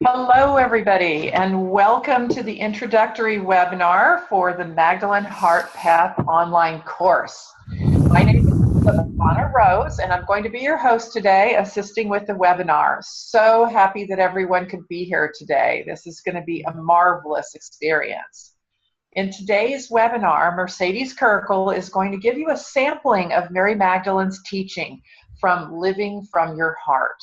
Hello, everybody, and welcome to the introductory webinar for the Magdalene Heart Path online course. My name is Ivana Rose, and I'm going to be your host today, assisting with the webinar. So happy that everyone could be here today. This is going to be a marvelous experience. In today's webinar, Mercedes Kirkel is going to give you a sampling of Mary Magdalene's teaching from Living from Your Heart.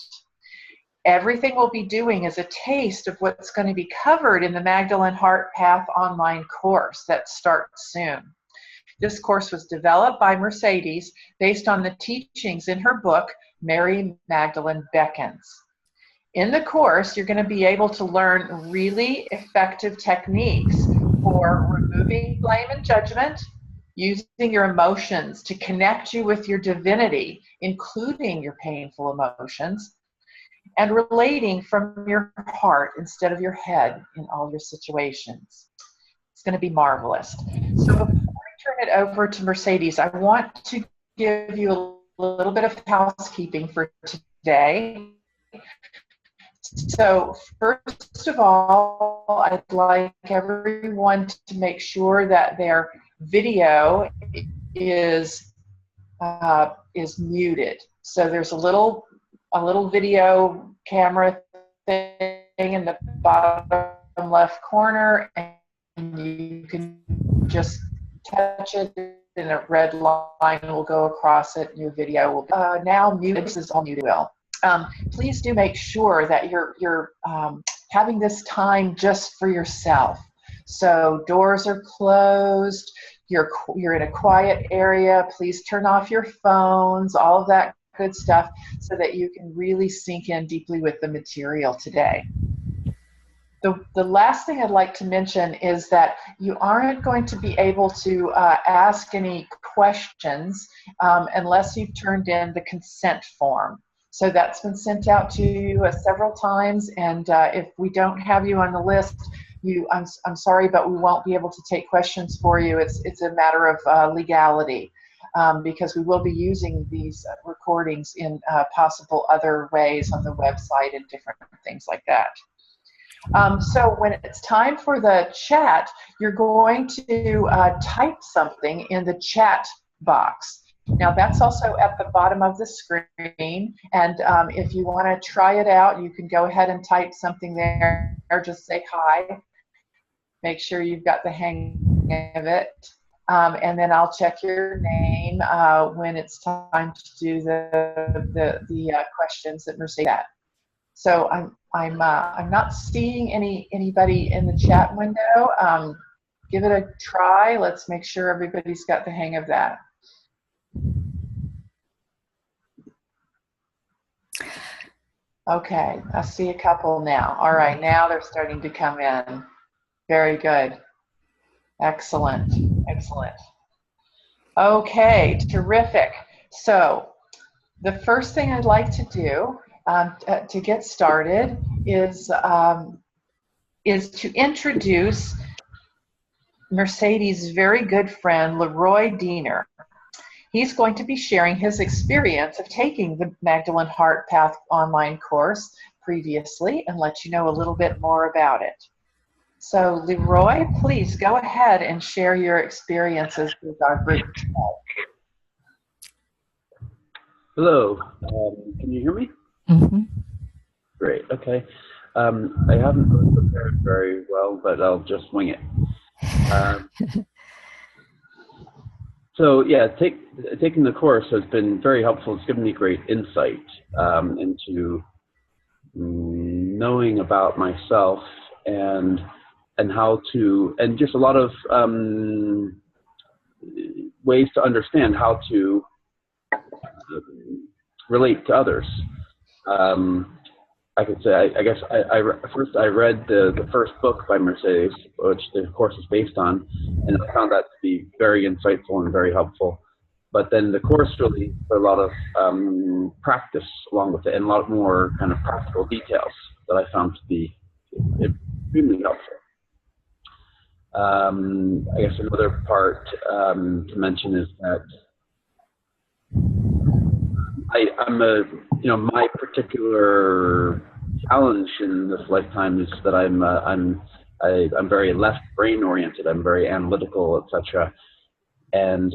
Everything we'll be doing is a taste of what's going to be covered in the Magdalene Heart Path online course that starts soon. This course was developed by Mercedes based on the teachings in her book, Mary Magdalene Beckons. In the course, you're going to be able to learn really effective techniques for removing blame and judgment, using your emotions to connect you with your divinity, including your painful emotions, and relating from your heart instead of your head in all your situations. It's going to be marvelous. So before I turn it over to Mercedes, I want to give you a little bit of housekeeping for today. So first of all, I'd like everyone to make sure that their video is muted. So there's a little video camera thing in the bottom left corner, and you can just touch it and a red line will go across it and your video will be now muted. This is all muted. Please do make sure that you're having this time just for yourself. So doors are closed, you're in a quiet area. Please turn off your phones, all of that good stuff, so that you can really sink in deeply with the material today. The last thing I'd like to mention is that you aren't going to be able to ask any questions unless you've turned in the consent form. So that's been sent out to you several times, and if we don't have you on the list, I'm sorry, but we won't be able to take questions for you. It's a matter of legality. Because we will be using these recordings in possible other ways on the website and different things like that. So when it's time for the chat, you're going to type something in the chat box. Now that's also at the bottom of the screen, and if you want to try it out, you can go ahead and type something there, or just say hi. Make sure you've got the hang of it. And then I'll check your name when it's time to do the questions that Mercedes had. So I'm not seeing anybody in the chat window. Give it a try. Let's make sure everybody's got the hang of that. Okay, I see a couple now. All right, now they're starting to come in. Very good. Excellent. Excellent. Okay, terrific. So the first thing I'd like to do to get started is to introduce Mercedes' very good friend, Leroy Diener. He's going to be sharing his experience of taking the Magdalene Heart Path online course previously and let you know a little bit more about it. So, Leroy, please go ahead and share your experiences with our group today. Hello, can you hear me? Mm-hmm. Great, okay. I haven't really prepared very well, but I'll just wing it. So yeah, taking the course has been very helpful. It's given me great insight into knowing about myself and how to, and just a lot of ways to understand how to relate to others. I could say, I guess, first I read the first book by Mercedes, which the course is based on, and I found that to be very insightful and very helpful. But then the course really put a lot of practice along with it, and a lot more kind of practical details that I found to be extremely helpful. I guess another part to mention is that I'm a, my particular challenge in this lifetime is that I'm very left brain oriented. I'm very analytical, etc. And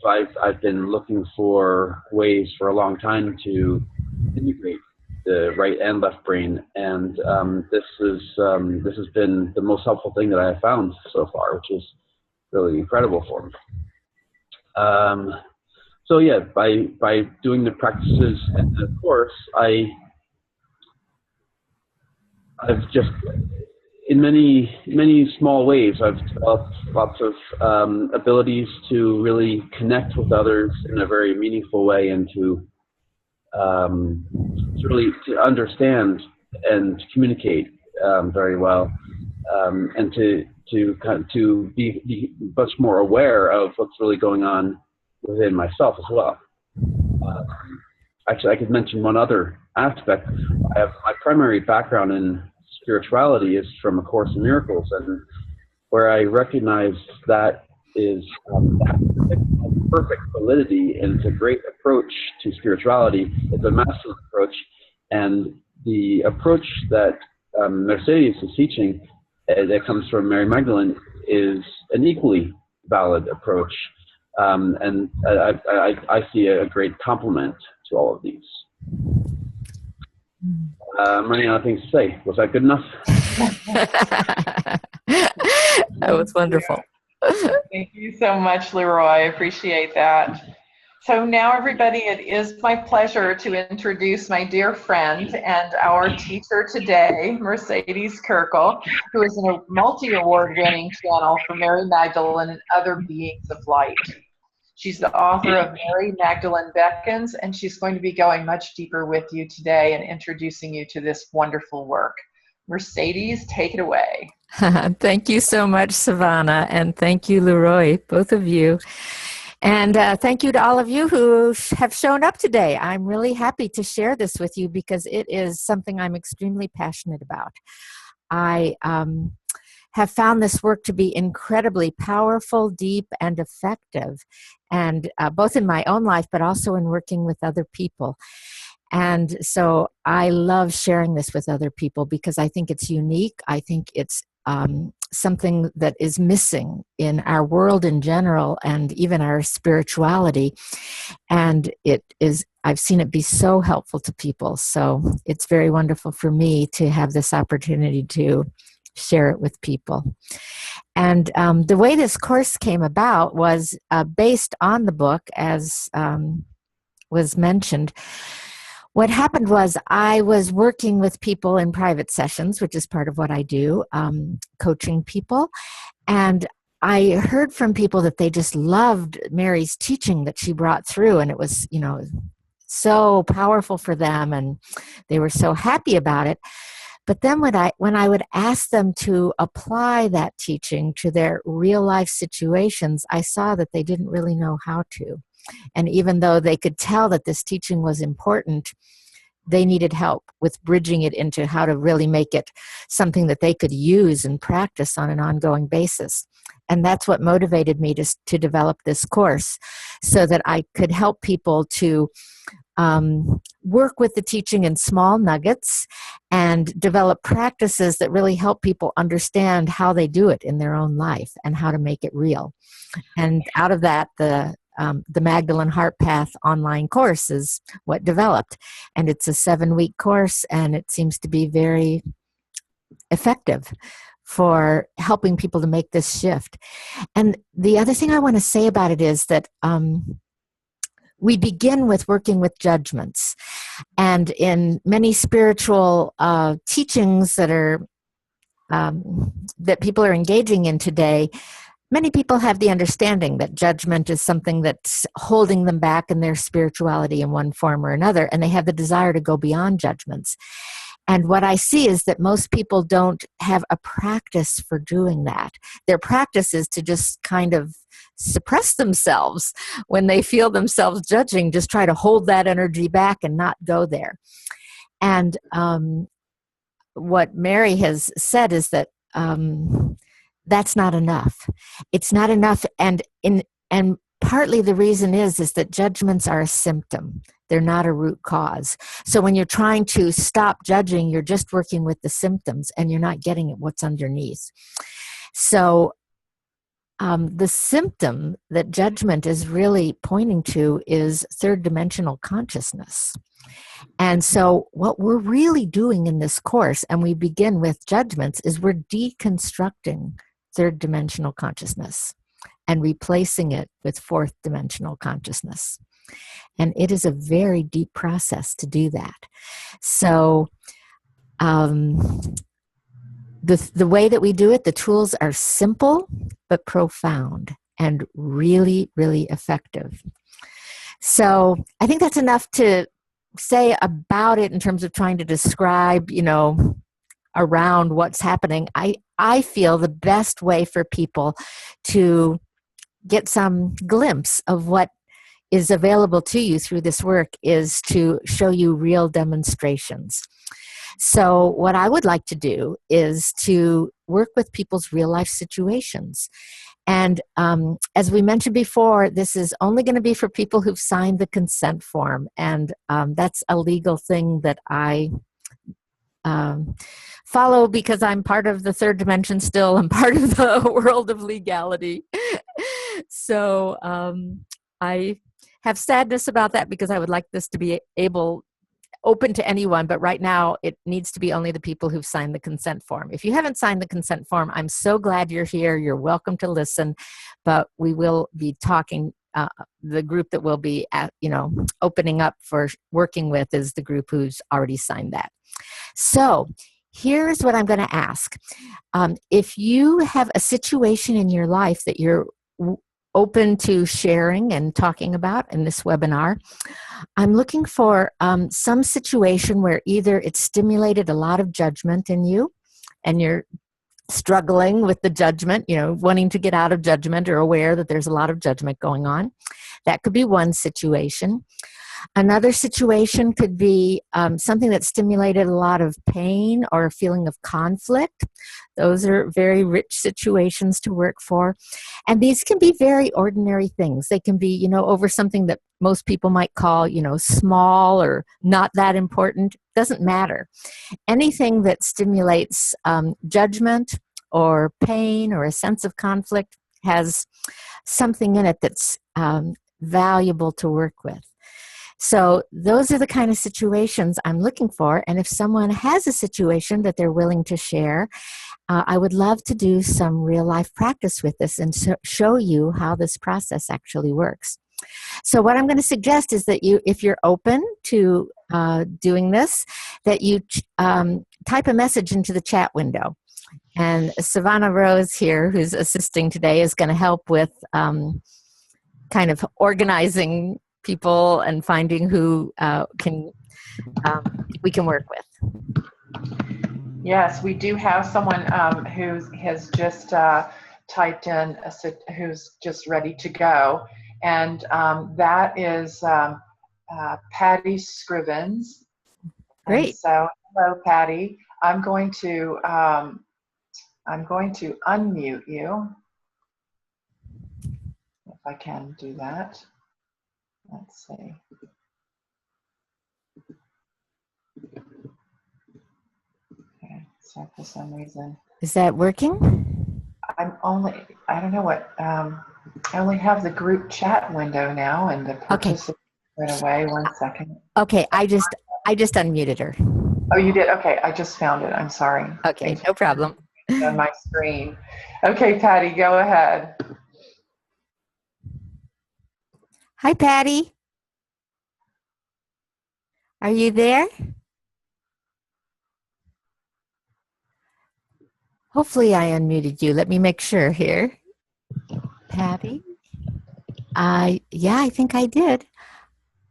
so I've been looking for ways for a long time to integrate the right and left brain, and this has been the most helpful thing that I have found so far, which is really incredible for me. So yeah, by doing the practices and the course, I've just, in many small ways, I've developed lots of abilities to really connect with others in a very meaningful way, and to really to understand and communicate very well, and to be much more aware of what's really going on within myself as well. Actually, I could mention one other aspect. I have my primary background in spirituality is from A Course in Miracles, and where I recognize that is perfect validity, and it's a great approach to spirituality. It's a masculine approach, and the approach that Mercedes is teaching, that comes from Mary Magdalene, is an equally valid approach, and I see a great complement to all of these. Running out of things to say. Was that good enough? That was wonderful. Thank you so much, Leroy. I appreciate that. So now, everybody, it is my pleasure to introduce my dear friend and our teacher today, Mercedes Kirkel, who is a multi-award winning channel for Mary Magdalene and other beings of light. She's the author of Mary Magdalene Beckons, and she's going to be going much deeper with you today and introducing you to this wonderful work. Mercedes, take it away. Thank you so much, Savannah, and thank you, Leroy, both of you. And thank you to all of you who have shown up today. I'm really happy to share this with you because it is something I'm extremely passionate about. I have found this work to be incredibly powerful, deep, and effective, and both in my own life, but also in working with other people. And so I love sharing this with other people because I think it's unique. I think it's something that is missing in our world in general and even our spirituality. And I've seen it be so helpful to people. So it's very wonderful for me to have this opportunity to share it with people. And the way this course came about was based on the book, as was mentioned. What happened was I was working with people in private sessions, which is part of what I do, coaching people. And I heard from people that they just loved Mary's teaching that she brought through. And it was, so powerful for them. And they were so happy about it. But then when I would ask them to apply that teaching to their real life situations, I saw that they didn't really know how to. And even though they could tell that this teaching was important, they needed help with bridging it into how to really make it something that they could use and practice on an ongoing basis. And that's what motivated me to develop this course, so that I could help people to work with the teaching in small nuggets and develop practices that really help people understand how they do it in their own life and how to make it real. And out of that, the Magdalene Heart Path online course is what developed. And it's a 7-week course, and it seems to be very effective for helping people to make this shift. And the other thing I want to say about it is that we begin with working with judgments. And in many spiritual teachings that people are engaging in today, many people have the understanding that judgment is something that's holding them back in their spirituality in one form or another, and they have the desire to go beyond judgments. And what I see is that most people don't have a practice for doing that. Their practice is to just kind of suppress themselves when they feel themselves judging, just try to hold that energy back and not go there. And what Mary has said is that that's not enough. It's not enough, and partly the reason is that judgments are a symptom. They're not a root cause. So when you're trying to stop judging, you're just working with the symptoms and you're not getting at what's underneath. So the symptom that judgment is really pointing to is third dimensional consciousness. And so what we're really doing in this course, and we begin with judgments, is we're deconstructing third dimensional consciousness and replacing it with fourth dimensional consciousness. And it is a very deep process to do that. So the way that we do it, the tools are simple but profound and really, really effective. So I think that's enough to say about it in terms of trying to describe, around what's happening. I feel the best way for people to get some glimpse of what is available to you through this work is to show you real demonstrations. So what I would like to do is to work with people's real life situations. And as we mentioned before, this is only going to be for people who've signed the consent form. And that's a legal thing that I follow because I'm part of the third dimension still. I'm part of the world of legality. So I have sadness about that because I would like this to be open to anyone, but right now it needs to be only the people who've signed the consent form. If you haven't signed the consent form, I'm so glad you're here. You're welcome to listen, but we will be talking. The group that we'll be opening up for working with is the group who's already signed that. So here's what I'm going to ask. If you have a situation in your life that you're open to sharing and talking about in this webinar, I'm looking for some situation where either it stimulated a lot of judgment in you and you're struggling with the judgment, wanting to get out of judgment or aware that there's a lot of judgment going on. That could be one situation. Another situation could be something that stimulated a lot of pain or a feeling of conflict. Those are very rich situations to work for. And these can be very ordinary things. They can be, over something that most people might call, small or not that important. Doesn't matter. Anything that stimulates judgment or pain or a sense of conflict has something in it that's valuable to work with. So those are the kind of situations I'm looking for. And if someone has a situation that they're willing to share, I would love to do some real life practice with this and show you how this process actually works. So what I'm going to suggest is that if you're open to doing this, that you type a message into the chat window. And Savannah Rose here, who's assisting today, is going to help with kind of organizing people and finding who we can work with. Yes, we do have someone who has just typed in, who's just ready to go. And that is Patty Scrivens. Great. And so, hello, Patty. I'm going to unmute you, if I can do that. Let's see. Okay, so for some reason. Is that working? I don't know what, I only have the group chat window now and the participant went away. 1 second. Okay, I just unmuted her. Oh, you did? Okay, I just found it. I'm sorry. Okay, no problem. On my screen. Okay, Patty, go ahead. Hi, Patty. Are you there? Hopefully I unmuted you. Let me make sure here. Patty? Yeah, I think I did.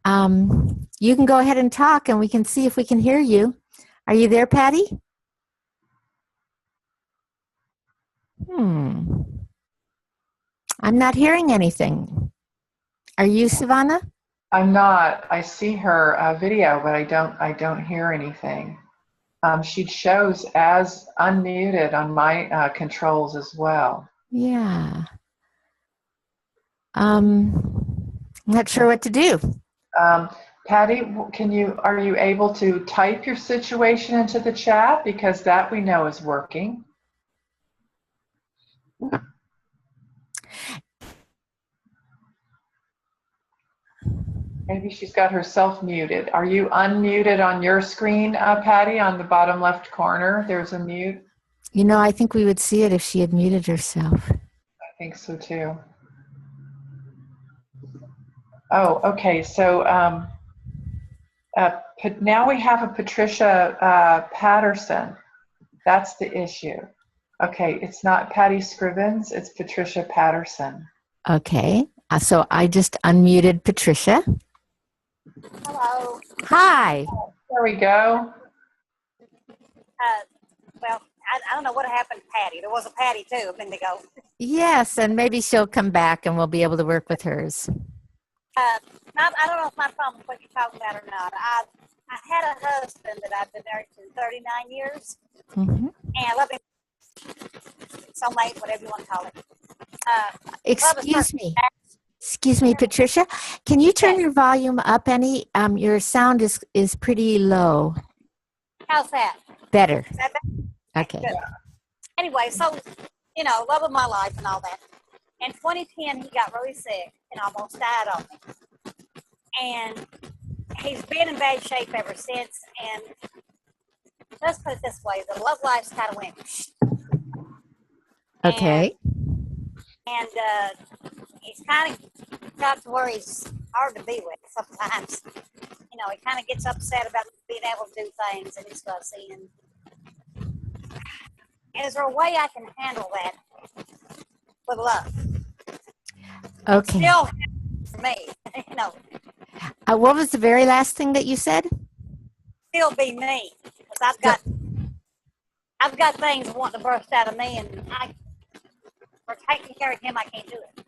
You can go ahead and talk and we can see if we can hear you. Are you there, Patty? I'm not hearing anything. Are you, Savannah? I'm not. I see her video, but I don't hear anything. She shows as unmuted on my controls as well. Yeah. I'm not sure what to do. Patty, are you able to type your situation into the chat? Because that we know is working. Maybe she's got herself muted. Are you unmuted on your screen, Patty, on the bottom left corner? There's a mute. You know, I think we would see it if she had muted herself. I think so too. Oh, okay. So now we have a Patricia Patterson. That's the issue. Okay, it's not Patty Scrivens, it's Patricia Patterson. Okay, so I just unmuted Patricia. Hello. Hi. There we go. Well, I don't know what happened to Patty. There was a Patty too a minute ago. Yes, and maybe she'll come back and we'll be able to work with hers. I don't know if my problem is what you're talking about or not. I had a husband that I've been married to 39 years, and I love him. Soulmate, whatever you want to call it. Excuse me, Patricia. Can you turn your volume up any? Your sound is pretty low. How's that? Better. Is that better? Okay. Good. Anyway, so, love of my life and all that. In 2010, he got really sick and almost died on me. And he's been in bad shape ever since. And let's put it this way, the love life's kind of went. Okay. And he's kind of got to where he's hard to be with sometimes. He kind of gets upset about being able to do things and he's fussy. And is there a way I can handle that with love? Okay. Still for me, What was the very last thing that you said? Still be me, because I've got things wanting to burst out of me, and for taking care of him, I can't do it.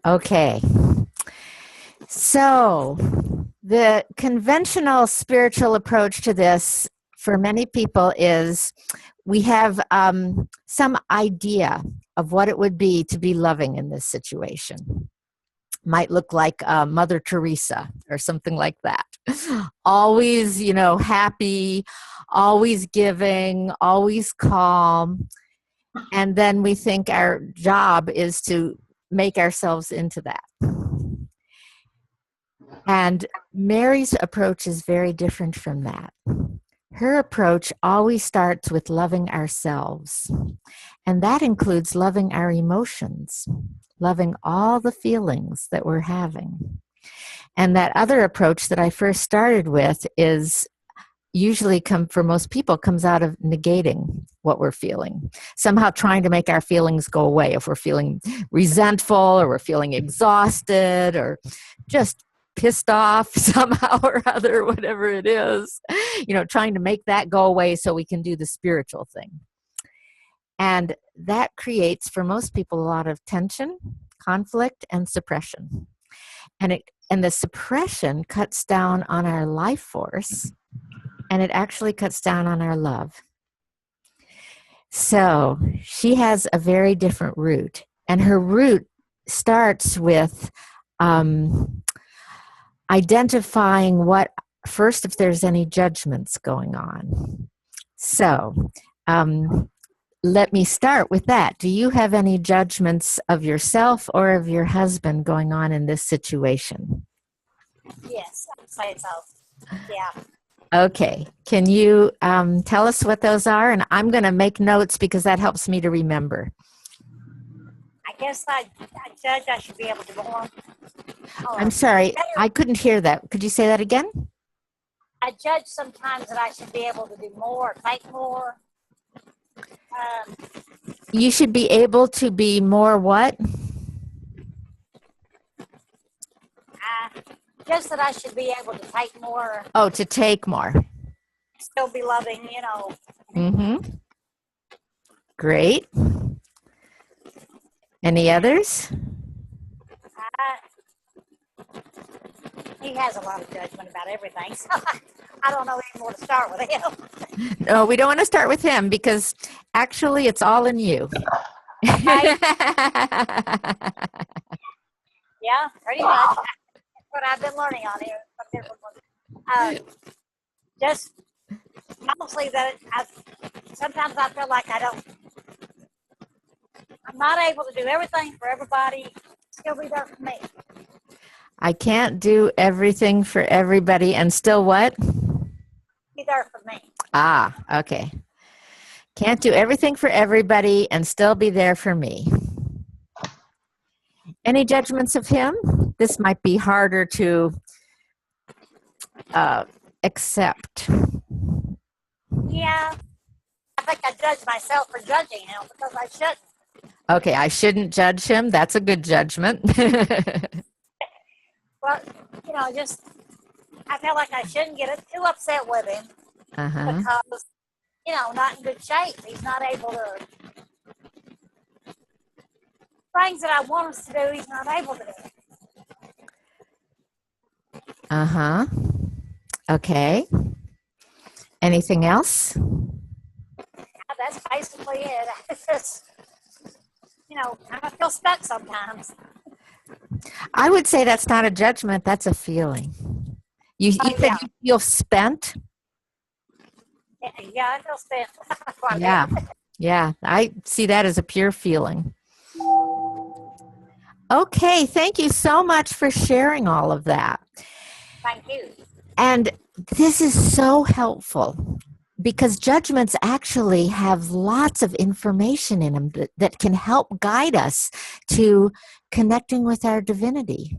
Okay. So the conventional spiritual approach to this for many people is we have some idea of what it would be to be loving in this situation. Might look like Mother Teresa or something like that. Always, happy, always giving, always calm. And then we think our job is to make ourselves into that. And Mary's approach is very different from that. Her approach always starts with loving ourselves. And that includes loving our emotions, loving all the feelings that we're having. And that other approach that I first started with is usually for most people comes out of negating what we're feeling, somehow trying to make our feelings go away. If we're feeling resentful or we're feeling exhausted or just pissed off somehow or other, whatever it is, trying to make that go away so we can do the spiritual thing. And that creates, for most people, a lot of tension, conflict, and suppression. And the suppression cuts down on our life force, and it actually cuts down on our love. So she has a very different route. And her route starts with identifying first, if there's any judgments going on. So let me start with that. Do you have any judgments of yourself or of your husband going on in this situation? Yes, I would say so. Yeah. Okay. Can you tell us what those are? And I'm going to make notes because that helps me to remember. I guess I judge I should be able to go on. I'm sorry. I couldn't hear that. Could you say that again? I judge sometimes that I should be able to do more, take more. You should be able to be more what? Just that I should be able to take more. Oh, to take more. Still be loving, Mm-hmm. Great. Any others? He has a lot of judgment about everything, so I don't know even where to start with him. No, we don't want to start with him because actually it's all in you. Yeah, pretty much. That's what I've been learning on here. From different ones. Just mostly that sometimes I feel like I'm not able to do everything for everybody. Still be there for me. I can't do everything for everybody and still what? Be there for me. Ah, okay. Can't do everything for everybody and still be there for me. Any judgments of him? This might be harder to accept. Yeah. I think I judge myself for judging him because I shouldn't. Okay, I shouldn't judge him. That's a good judgment. Well, just I feel like I shouldn't get too upset with him because, not in good shape. He's not able to. Things that I want us to do, he's not able to do. Okay. Anything else? That's basically it. It's just, I feel stuck sometimes. I would say that's not a judgment. That's a feeling. You said you feel spent? Yeah, I feel spent. Yeah. I see that as a pure feeling. Okay, thank you so much for sharing all of that. Thank you. And this is so helpful because judgments actually have lots of information in them that can help guide us to connecting with our divinity.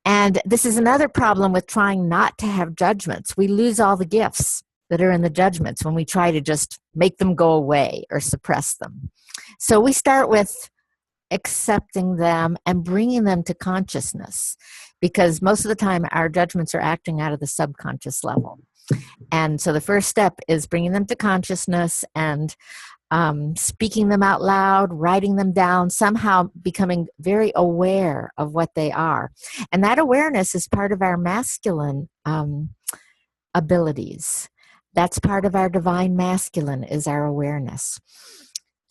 And this is another problem with trying not to have judgments. We lose all the gifts that are in the judgments when we try to just make them go away or suppress them. So we start with accepting them and bringing them to consciousness, because most of the time our judgments are acting out of the subconscious level. And so the first step is bringing them to consciousness and speaking them out loud, writing them down, somehow becoming very aware of what they are. And that awareness is part of our masculine abilities. That's part of our divine masculine, is our awareness.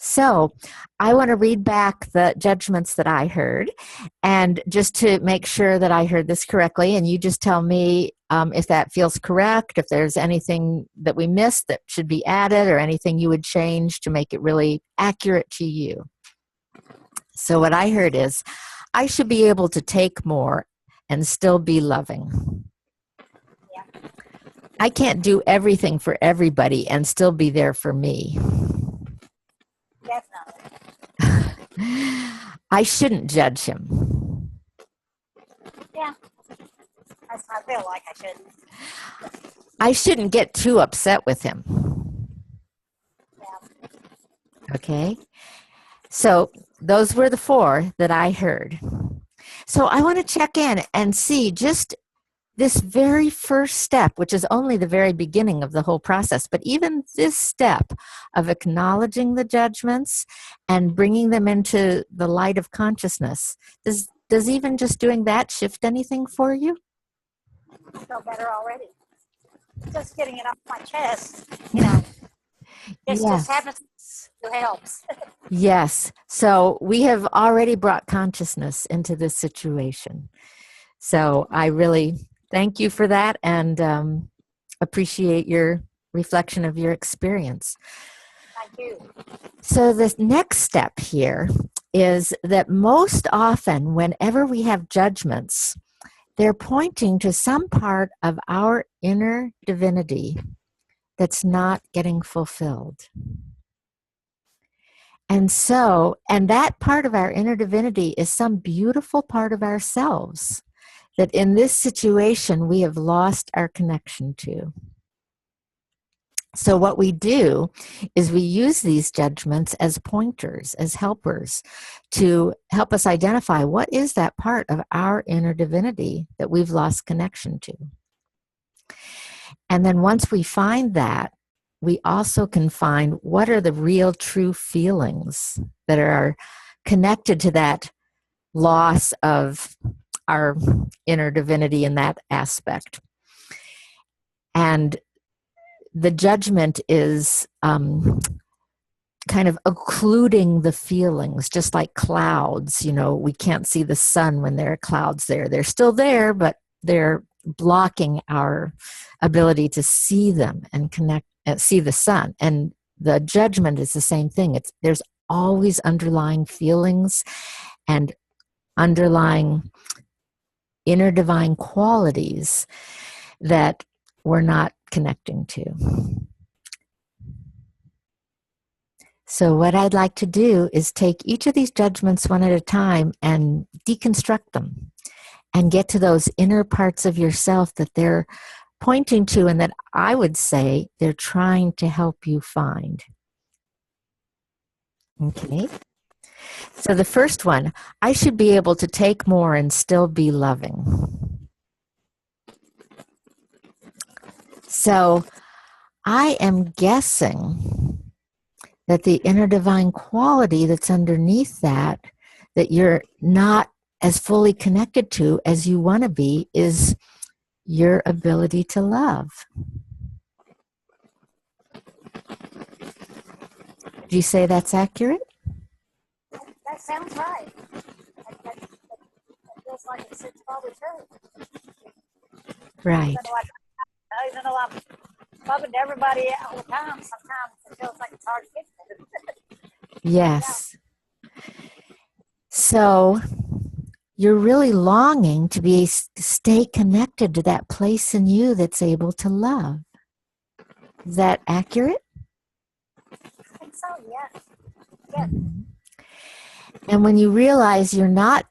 So I want to read back the judgments that I heard, and just to make sure that I heard this correctly, and you just tell me if that feels correct, if there's anything that we missed that should be added, or anything you would change to make it really accurate to you. So what I heard is, I should be able to take more and still be loving. Yeah. I can't do everything for everybody and still be there for me. Definitely. I shouldn't judge him. Yeah. I feel like I shouldn't. I shouldn't get too upset with him. Yeah. Okay? So those were the 4 that I heard. So I want to check in and see just this very first step, which is only the very beginning of the whole process, but even this step of acknowledging the judgments and bringing them into the light of consciousness, does even just doing that shift anything for you? I feel better already. Just getting it off my chest, just happens to help. Yes. So we have already brought consciousness into this situation. So I really thank you for that, and appreciate your reflection of your experience. Thank you. So the next step here is that most often whenever we have judgments, they're pointing to some part of our inner divinity that's not getting fulfilled. And that part of our inner divinity is some beautiful part of ourselves that in this situation we have lost our connection to. So what we do is we use these judgments as pointers, as helpers, to help us identify what is that part of our inner divinity that we've lost connection to. And then once we find that, we also can find what are the real true feelings that are connected to that loss of our inner divinity in that aspect. And the judgment is kind of occluding the feelings, just like clouds. You know, we can't see the sun when there are clouds there. They're still there, but they're blocking our ability to see them and connect, see the sun. And the judgment is the same thing. There's always underlying feelings and underlying inner divine qualities that we're not connecting to. So what I'd like to do is take each of these judgments one at a time and deconstruct them and get to those inner parts of yourself that they're pointing to and that I would say they're trying to help you find. Okay? So the first one, I should be able to take more and still be loving. So I am guessing that the inner divine quality that's underneath that you're not as fully connected to as you want to be, is your ability to love. Do you say that's accurate? That sounds right. That feels like it's probably true. Right. Even though I'm loving everybody all the time, sometimes it feels like it's hard to get to. Yes. So you're really longing to stay connected to that place in you that's able to love. Is that accurate? I think so, yes. Yes. And when you realize you're not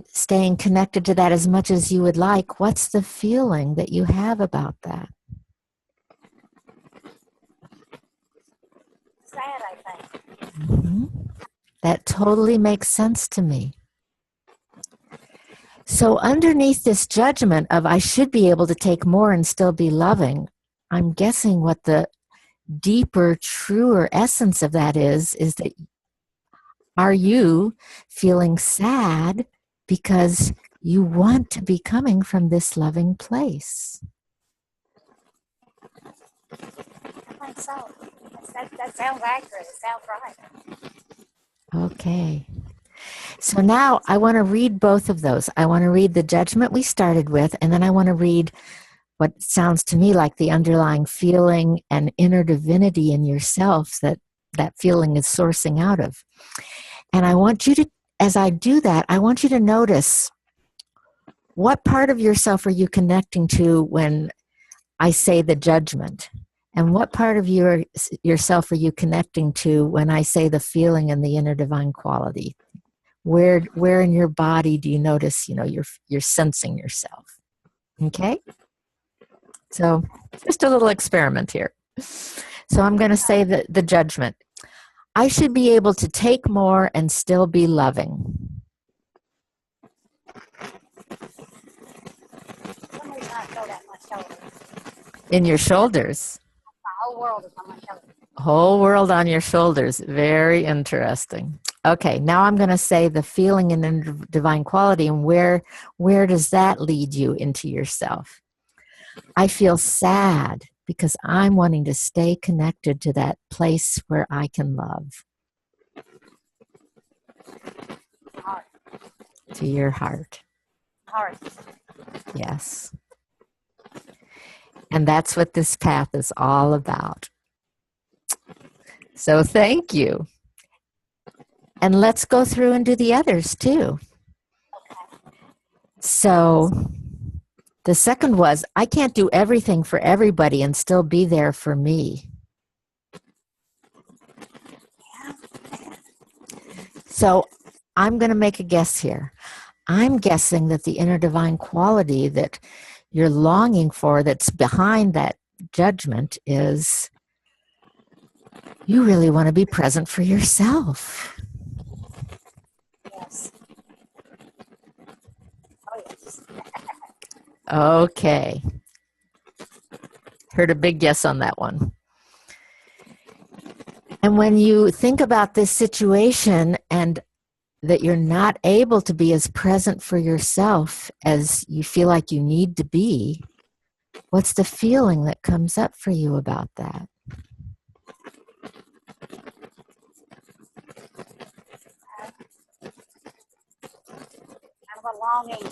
staying connected to that as much as you would like, what's the feeling that you have about that? Sad, I think. Mm-hmm. That totally makes sense to me. So underneath this judgment of I should be able to take more and still be loving, I'm guessing what the deeper, truer essence of that is that are you feeling sad because you want to be coming from this loving place? I think so. That sounds accurate. It sounds right. Okay. So now I want to read both of those. I want to read the judgment we started with, and then I want to read what sounds to me like the underlying feeling and inner divinity in yourself that feeling is sourcing out of. And I want you to, as I do that, I want you to notice what part of yourself are you connecting to when I say the judgment? And what part of yourself are you connecting to when I say the feeling and the inner divine quality? Where in your body do you notice, you're sensing yourself? Okay? So just a little experiment here. So I'm going to say the judgment. I should be able to take more and still be loving. Somebody's not feel that much shoulder. In your shoulders. The whole world is on my shoulder. Whole world on your shoulders. Very interesting. Okay, now I'm going to say the feeling and divine quality, and where does that lead you into yourself? I feel sad because I'm wanting to stay connected to that place where I can love. Heart. To your heart. Heart. Yes. And that's what this path is all about. So thank you. And let's go through and do the others too. So the second was, I can't do everything for everybody and still be there for me. So I'm going to make a guess here. I'm guessing that the inner divine quality that you're longing for that's behind that judgment is you really want to be present for yourself. Yes. Oh, yes. Okay. Heard a big yes on that one. And when you think about this situation and that you're not able to be as present for yourself as you feel like you need to be, what's the feeling that comes up for you about that? longing,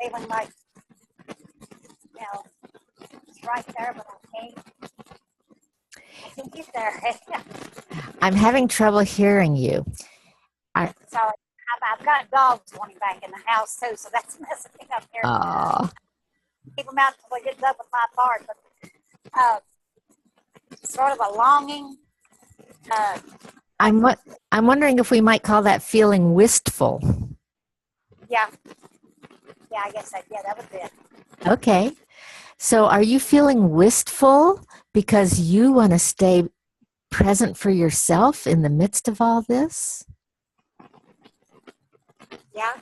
feeling like, it's right there, but I can't get there. I'm having trouble hearing you. So I've got dogs wanting back in the house too, so that's messing me up here. Oh, Keep them out until they get done with my part, but sort of a longing. I'm wondering if we might call that feeling wistful. Yeah, I guess that would be it. Okay. So are you feeling wistful because you want to stay present for yourself in the midst of all this? Yeah,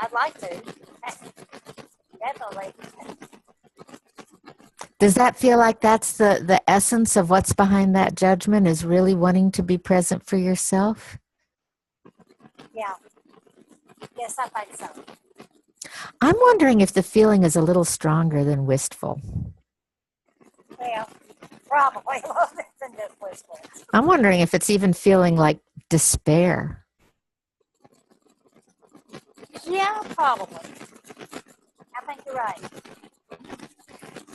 I'd like to. Definitely. Does that feel like that's the essence of what's behind that judgment, is really wanting to be present for yourself? Yeah. Yes, I think so. I'm wondering if the feeling is a little stronger than wistful. Well, probably a little bit than just wistful. I'm wondering if it's even feeling like despair. Yeah, probably. I think you're right.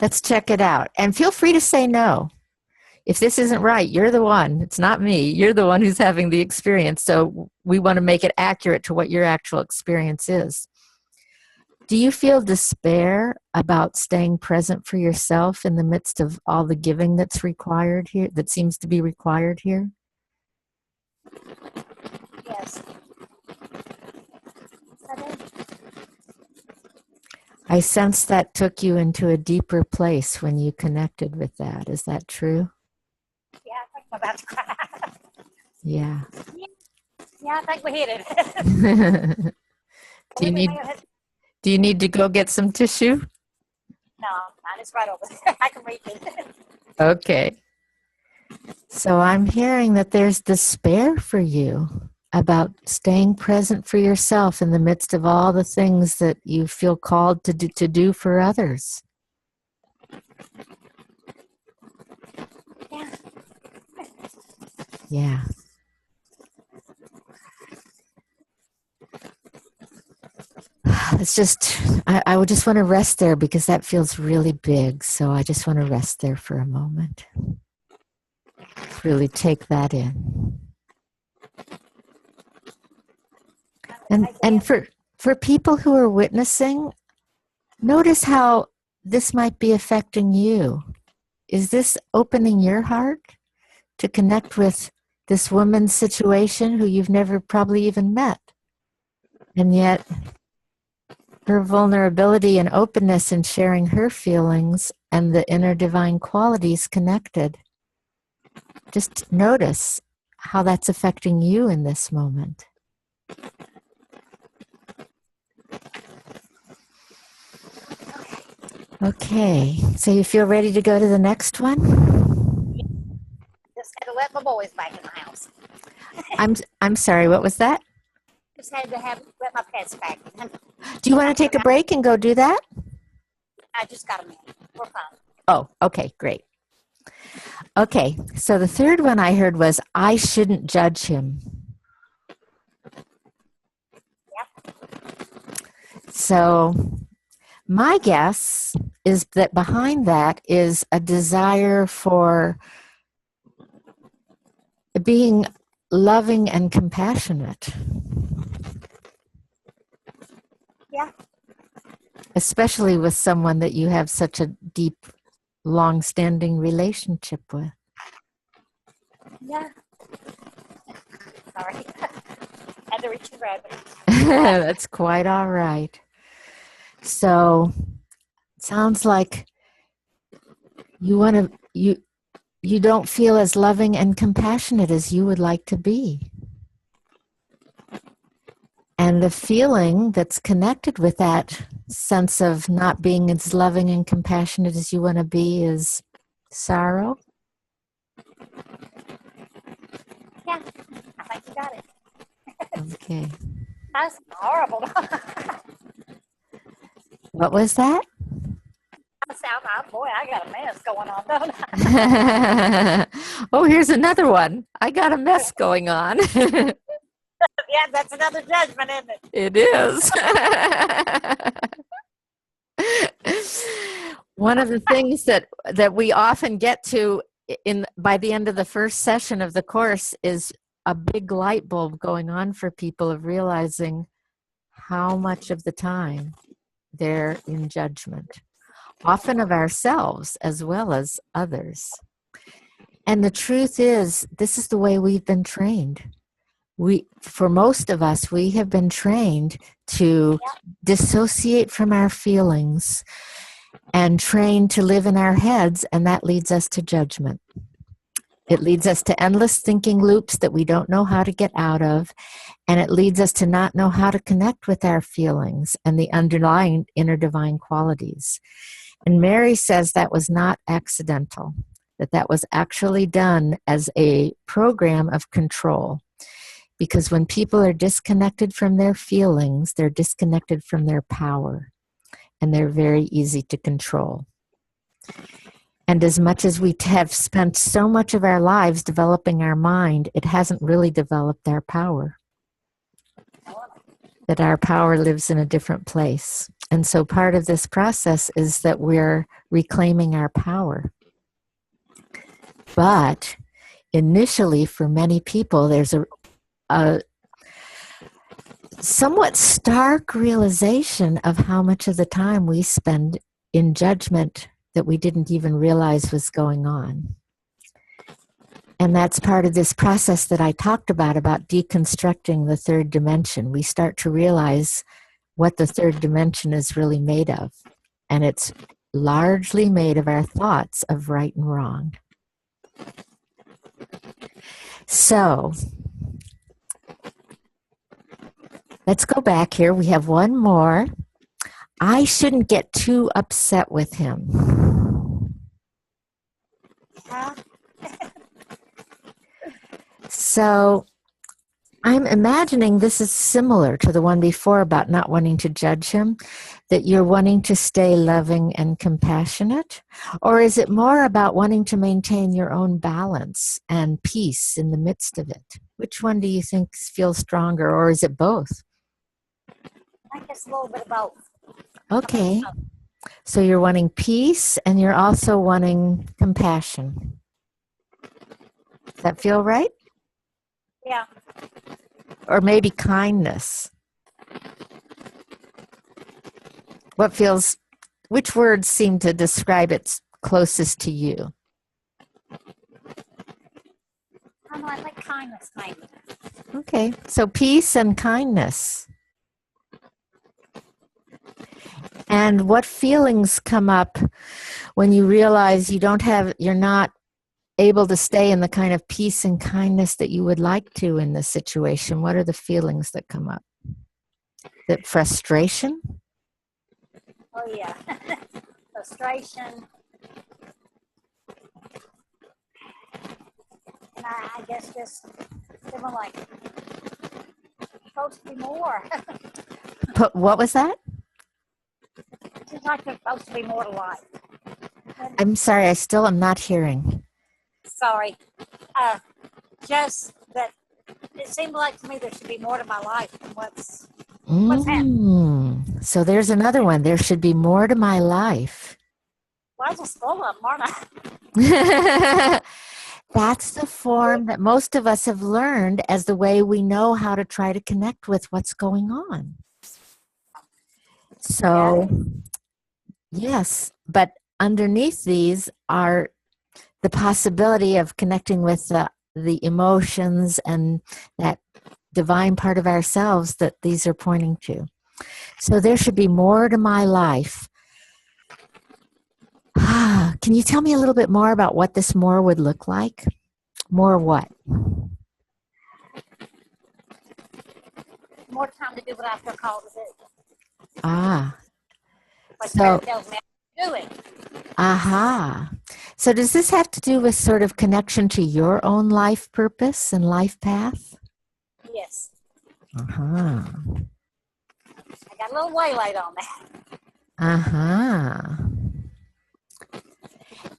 Let's check it out. And feel free to say no. If this isn't right, you're the one. It's not me. You're the one who's having the experience. So we want to make it accurate to what your actual experience is. Do you feel despair about staying present for yourself in the midst of all the giving that's required here, that seems to be required here? Yes. I do. I sense that took you into a deeper place when you connected with that. Is that true? Yeah, I think I'm about to cry. Yeah. Yeah, I think we hit it. Do you need to go get some tissue? No, mine is right over there. I can reach it. Okay. So I'm hearing that there's despair for you about staying present for yourself in the midst of all the things that you feel called to do for others. Yeah. Yeah. It's just, I would just want to rest there because that feels really big. So I just want to rest there for a moment. Really take that in. And for people who are witnessing, notice how this might be affecting you. Is this opening your heart to connect with this woman's situation who you've never probably even met? And yet, her vulnerability and openness in sharing her feelings and the inner divine qualities connected. Just notice how that's affecting you in this moment. Okay, so you feel ready to go to the next one? Just had to let my boys back in the house. I'm sorry, what was that? Just had to let my pets back. Do you want to take a break and go do that? I just got them in. We're fine. Oh, okay, great. Okay, so the third one I heard was, I shouldn't judge him. Yep. So my guess is that behind that is a desire for being loving and compassionate. Yeah. Especially with someone that you have such a deep, long-standing relationship with. Yeah. Sorry. Had to reach the road. That's quite all right. So, it sounds like you don't feel as loving and compassionate as you would like to be. And the feeling that's connected with that sense of not being as loving and compassionate as you want to be is sorrow. Yeah, I think you got it. Okay. That's horrible. What was that? Boy, I got a mess going on, don't I? Oh, here's another one. I got a mess going on. Yeah, that's another judgment, isn't it? It is. One of the things that we often get to by the end of the first session of the course is a big light bulb going on for people of realizing how much of the time they're in judgment, often of ourselves as well as others. And the truth is, this is the way we've been trained. For most of us, we have been trained to dissociate from our feelings and trained to live in our heads, and that leads us to judgment. It leads us to endless thinking loops that we don't know how to get out of, and it leads us to not know how to connect with our feelings and the underlying inner divine qualities. And Mary says that was not accidental, that was actually done as a program of control. Because when people are disconnected from their feelings, they're disconnected from their power, and they're very easy to control. And as much as we have spent so much of our lives developing our mind, it hasn't really developed our power. That our power lives in a different place. And so part of this process is that we're reclaiming our power. But initially, for many people, there's a somewhat stark realization of how much of the time we spend in judgment that we didn't even realize was going on. And that's part of this process that I talked about deconstructing the third dimension. We start to realize what the third dimension is really made of. And it's largely made of our thoughts of right and wrong. So, let's go back here. We have one more. I shouldn't get too upset with him. So I'm imagining this is similar to the one before about not wanting to judge him, that you're wanting to stay loving and compassionate? Or is it more about wanting to maintain your own balance and peace in the midst of it? Which one do you think feels stronger, or is it both? I think it's a little bit of both. Okay. So you're wanting peace and you're also wanting compassion. Does that feel right? Yeah. Or maybe kindness. Which words seem to describe it closest to you? I don't know, I like kindness, maybe. Okay, so peace and kindness. And what feelings come up when you realize you're not able to stay in the kind of peace and kindness that you would like to in this situation? What are the feelings that come up? That frustration? Oh, yeah. Frustration. And I guess just feeling like supposed to be more. What was that? Just like there's supposed to be more to life. I'm sorry, I still am not hearing. Sorry. Just that it seemed like to me there should be more to my life than what's happening. So there's another one. There should be more to my life. Well, I just full of them, aren't I? That's the form that most of us have learned as the way we know how to try to connect with what's going on. So, yes, but underneath these are the possibility of connecting with the emotions and that divine part of ourselves that these are pointing to. So there should be more to my life. Can you tell me a little bit more about what this more would look like? More what? More time to do what I feel called to do. What So, Spirit tells me I do it. So does this have to do with sort of connection to your own life purpose and life path? Yes. I got a little waylaid on that.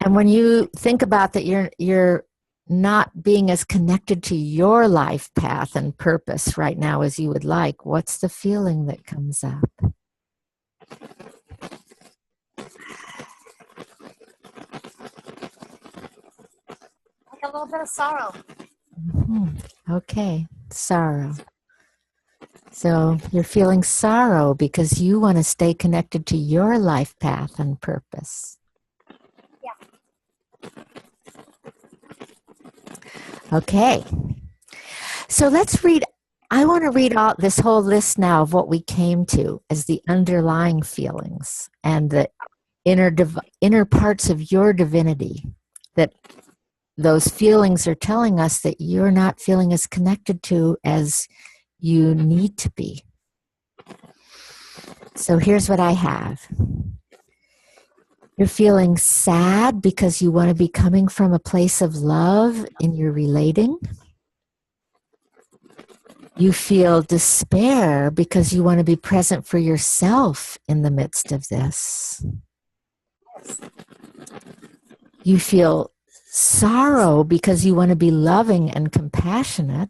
And when you think about that, you're not being as connected to your life path and purpose right now as you would like, what's the feeling that comes up? Like a little bit of sorrow. Okay, sorrow. So you're feeling sorrow because you want to stay connected to your life path and purpose. Yeah. Okay. So let's read. I want to read out this whole list now of what we came to as the underlying feelings and the inner parts of your divinity, that those feelings are telling us that you're not feeling as connected to as you need to be. So here's what I have. You're feeling sad because you want to be coming from a place of love in your relating. You feel despair because you want to be present for yourself in the midst of this. You feel sorrow because you want to be loving and compassionate.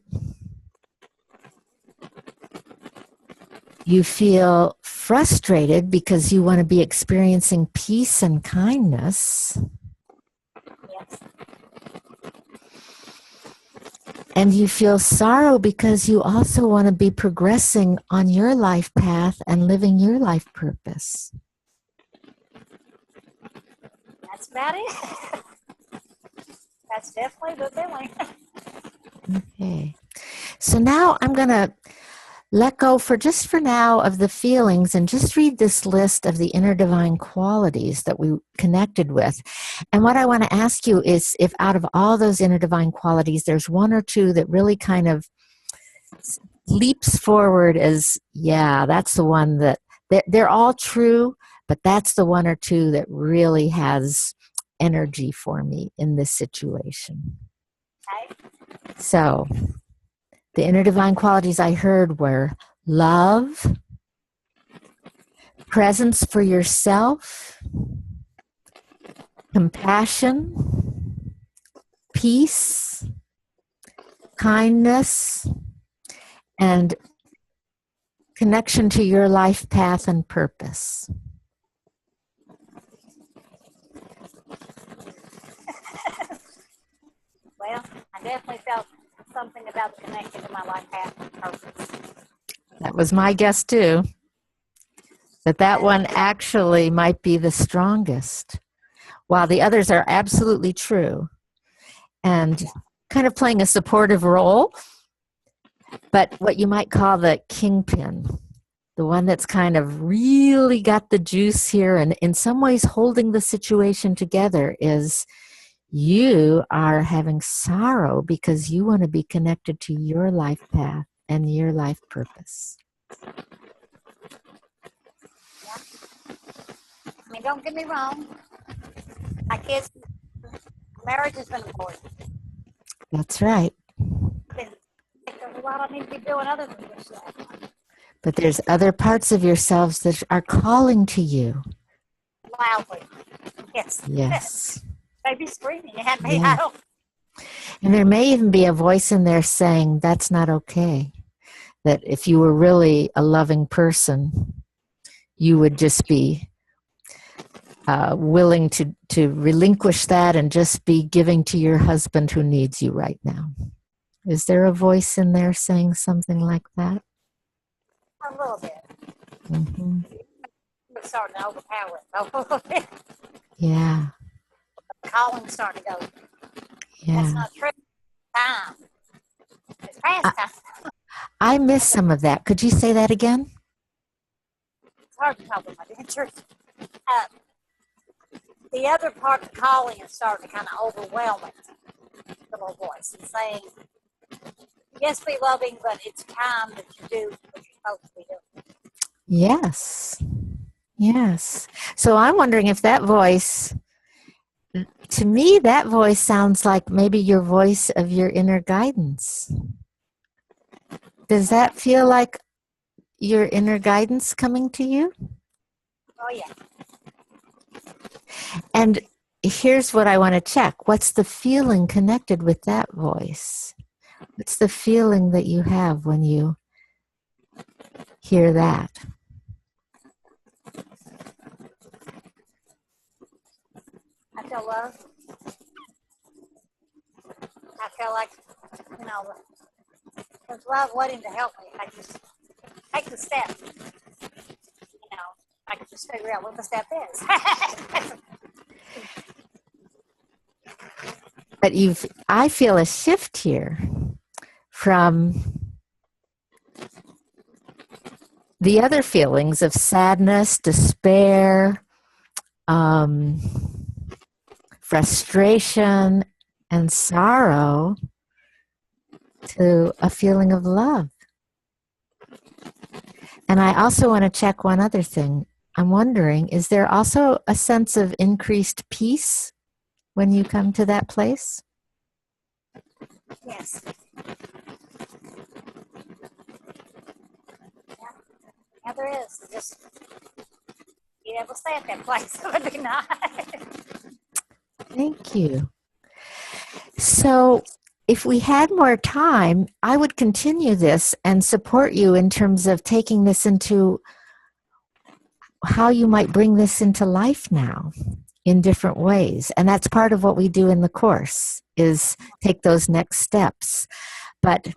You feel frustrated because you want to be experiencing peace and kindness. Yes. And you feel sorrow because you also want to be progressing on your life path and living your life purpose. That's about it. That's definitely the feeling. Okay. So now I'm going to let go for now of the feelings and just read this list of the inner divine qualities that we connected with. And what I want to ask you is if out of all those inner divine qualities, there's one or two that really kind of leaps forward as, yeah, that's the one that, they're all true, but that's the one or two that really has energy for me in this situation. Okay. So, the inner divine qualities I heard were love, presence for yourself, compassion, peace, kindness, and connection to your life path and purpose. Well, I definitely felt something about the connection to my life path and purpose. That was my guess too. That one actually might be the strongest, while the others are absolutely true and kind of playing a supportive role, but what you might call the kingpin, the one that's kind of really got the juice here and in some ways holding the situation together, is you are having sorrow because you want to be connected to your life path and your life purpose. Yeah. I mean, don't get me wrong. My kids, marriage has been important. That's right. There's a lot I need to be doing other than this. But there's other parts of yourselves that are calling to you. Loudly. Yes. Yes. Maybe screaming at me. Yeah. I don't. And there may even be a voice in there saying, that's not okay. That if you were really a loving person, you would just be willing to relinquish that and just be giving to your husband who needs you right now. Is there a voice in there saying something like that? A little bit. Mm-hmm. It's starting to overpower it a little bit. Yeah. Calling's starting to go. Yeah. That's not true. Time. It's past time. I missed some of that. Could you say that again? It's hard to talk with my dentures. The other part of the calling is starting to kind of overwhelm it. The little voice and saying, yes, be loving, but it's time that you do what you're supposed to be doing. Yes. Yes. So I'm wondering if that voice, to me, that voice sounds like maybe your voice of your inner guidance. Does that feel like your inner guidance coming to you? Oh, yeah. And here's what I want to check. What's the feeling connected with that voice? What's the feeling that you have when you hear that? I feel love. I feel like, you know, there's love waiting to help me. I just take the step. You know, I can just figure out what the step is. But I feel a shift here from the other feelings of sadness, despair, frustration, and sorrow to a feeling of love. And I also want to check one other thing. I'm wondering, is there also a sense of increased peace when you come to that place? Yes. Yeah, there is. Just be able to stay at that place. It would be nice. Thank you. So if we had more time, I would continue this and support you in terms of taking this into how you might bring this into life now in different ways. And that's part of what we do in the course, is take those next steps. But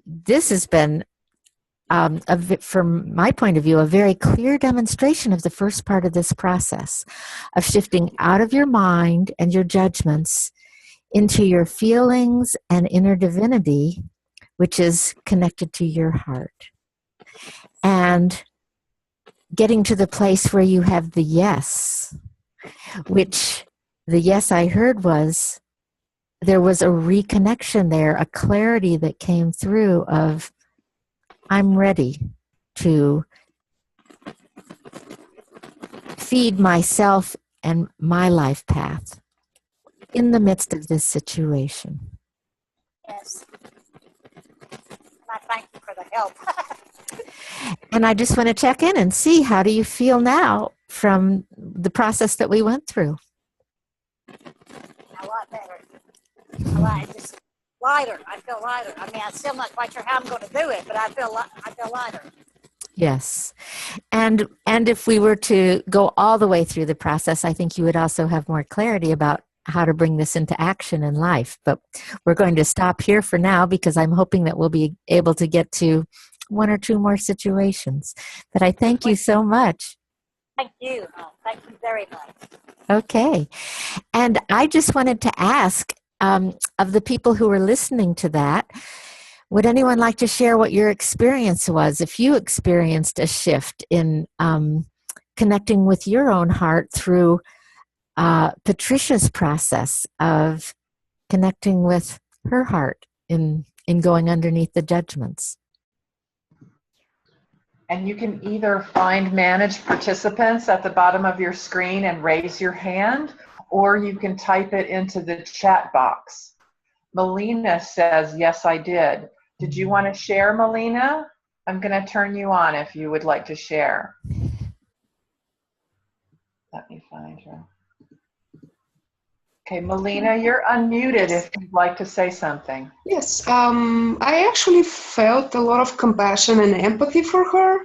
this has been, from my point of view, a very clear demonstration of the first part of this process of shifting out of your mind and your judgments into your feelings and inner divinity, which is connected to your heart. And getting to the place where you have the yes, which the yes I heard was, there was a reconnection there, a clarity that came through of, I'm ready to feed myself and my life path in the midst of this situation. Yes. I thank you for the help. And I just want to check in and see, how do you feel now from the process that we went through? A lot better. A lot, just lighter. I feel lighter. I mean, I'm still not quite sure how I'm going to do it, but I feel lighter. Yes. And if we were to go all the way through the process, I think you would also have more clarity about how to bring this into action in life. But we're going to stop here for now, because I'm hoping that we'll be able to get to one or two more situations. But I thank you so much. Thank you. Thank you very much. Okay. And I just wanted to ask, of the people who were listening to that, would anyone like to share what your experience was? If you experienced a shift in connecting with your own heart through Patricia's process of connecting with her heart in going underneath the judgments. And you can either find managed participants at the bottom of your screen and raise your hand, or you can type it into the chat box. Melina says, yes, I did. Did you want to share, Melina? I'm going to turn you on if you would like to share. Let me find you. Okay, Melina, you're unmuted if you'd like to say something. Yes, I actually felt a lot of compassion and empathy for her,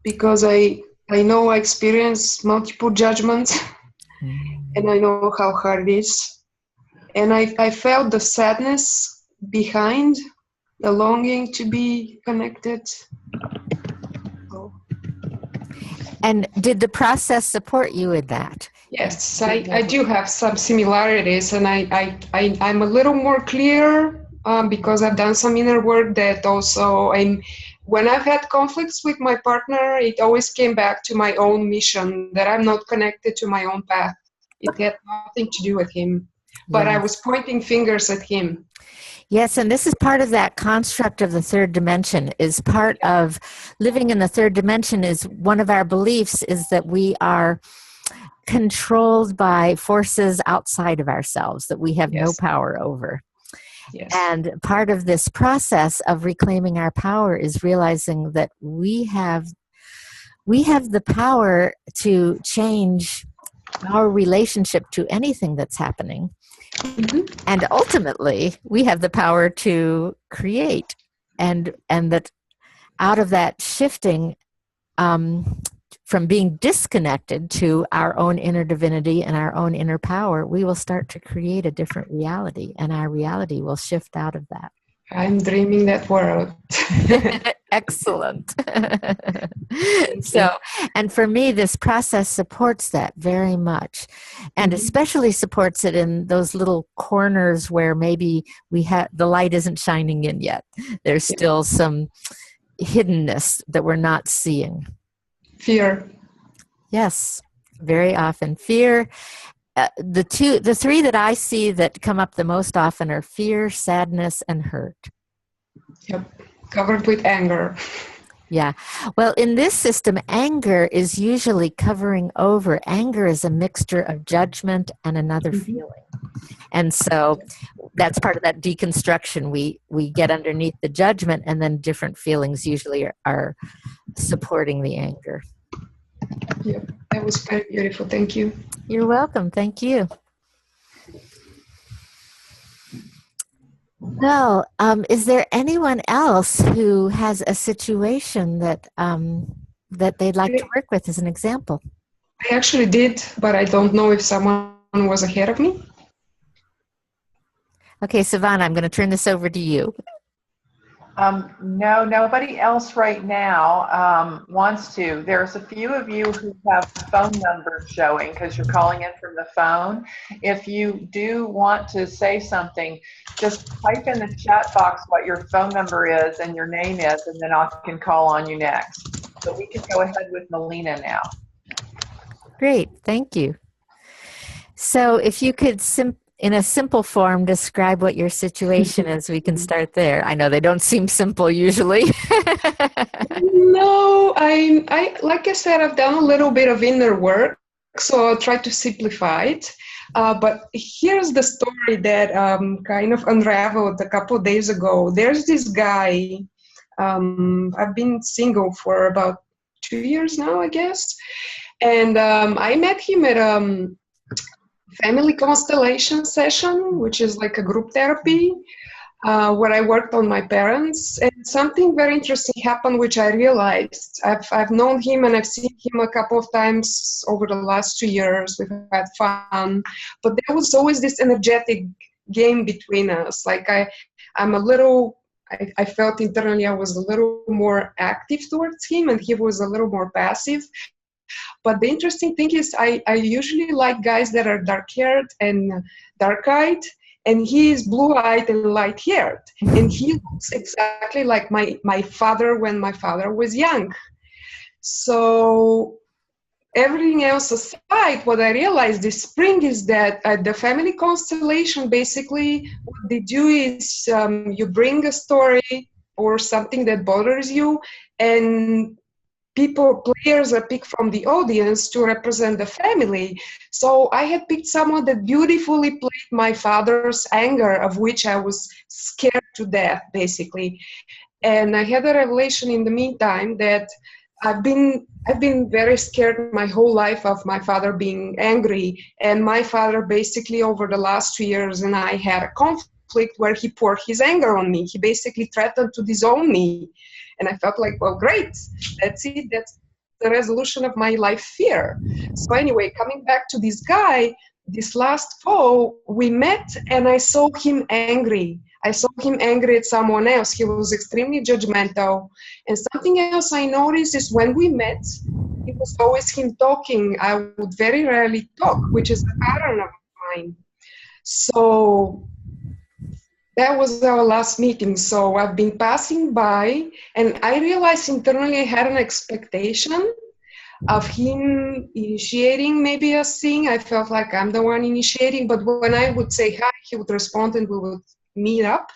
because I know I experienced multiple judgments and I know how hard it is. And I felt the sadness behind the longing to be connected. And did the process support you in that? Yes, I do have some similarities, and I'm a little more clear because I've done some inner work that also when I've had conflicts with my partner, it always came back to my own mission, that I'm not connected to my own path. It had nothing to do with him, but I was pointing fingers at him. Yes, and this is part of that construct of the third dimension, is part of living in the third dimension. Is one of our beliefs is that we are controlled by forces outside of ourselves that we have no power over. Yes. And part of this process of reclaiming our power is realizing that we have the power to change our relationship to anything that's happening. And ultimately, we have the power to create, and that out of that shifting from being disconnected to our own inner divinity and our own inner power, we will start to create a different reality, and our reality will shift out of that. I'm dreaming that world. Excellent. So, and for me, this process supports that very much, and especially supports it in those little corners where maybe the light isn't shining in yet. There's still some hiddenness that we're not seeing. Fear. Yes, very often fear. The three that I see that come up the most often are fear, sadness, and hurt. Yep, covered with anger. Yeah. Well, in this system, anger is usually covering over. Anger is a mixture of judgment and another feeling. And so that's part of that deconstruction. We get underneath the judgment, and then different feelings usually are supporting the anger. Yep, that was very beautiful. Thank you. You're welcome. Thank you. Well, is there anyone else who has a situation that they'd like to work with as an example? I actually did, but I don't know if someone was ahead of me. Okay, Savannah, I'm going to turn this over to you. No, nobody else right now wants to. There's a few of you who have phone numbers showing because you're calling in from the phone. If you do want to say something, just type in the chat box what your phone number is and your name is, and then I can call on you next. So we can go ahead with Melina now. Great, thank you. So if you could in a simple form, describe what your situation is. We can start there. I know they don't seem simple usually. No, I like I said, I've done a little bit of inner work, so I'll try to simplify it. But here's the story that kind of unraveled a couple of days ago. There's this guy. I've been single for about 2 years now, I guess, and I met him at family constellation session, which is like a group therapy, where I worked on my parents. And something very interesting happened, which I realized. I've known him and I've seen him a couple of times over the last 2 years. We've had fun, but there was always this energetic game between us. Like I felt internally I was a little more active towards him, and he was a little more passive. But the interesting thing is I usually like guys that are dark-haired and dark-eyed, and he is blue-eyed and light-haired. And he looks exactly like my father when my father was young. So everything else aside, what I realized this spring is that the family constellation, basically what they do is you bring a story or something that bothers you, and players are picked from the audience to represent the family. So I had picked someone that beautifully played my father's anger, of which I was scared to death, basically. And I had a revelation in the meantime that I've been very scared my whole life of my father being angry. And my father basically over the last 2 years and I had a conflict where he poured his anger on me. He basically threatened to disown me. And I felt like, well, great, that's it. That's the resolution of my life fear. So anyway, coming back to this guy, this last fall, we met and I saw him angry. I saw him angry at someone else. He was extremely judgmental. And something else I noticed is when we met, it was always him talking. I would very rarely talk, which is a pattern of mine. So that was our last meeting. So I've been passing by and I realized internally I had an expectation of him initiating maybe a thing. I felt like I'm the one initiating, but when I would say hi, he would respond and we would meet up.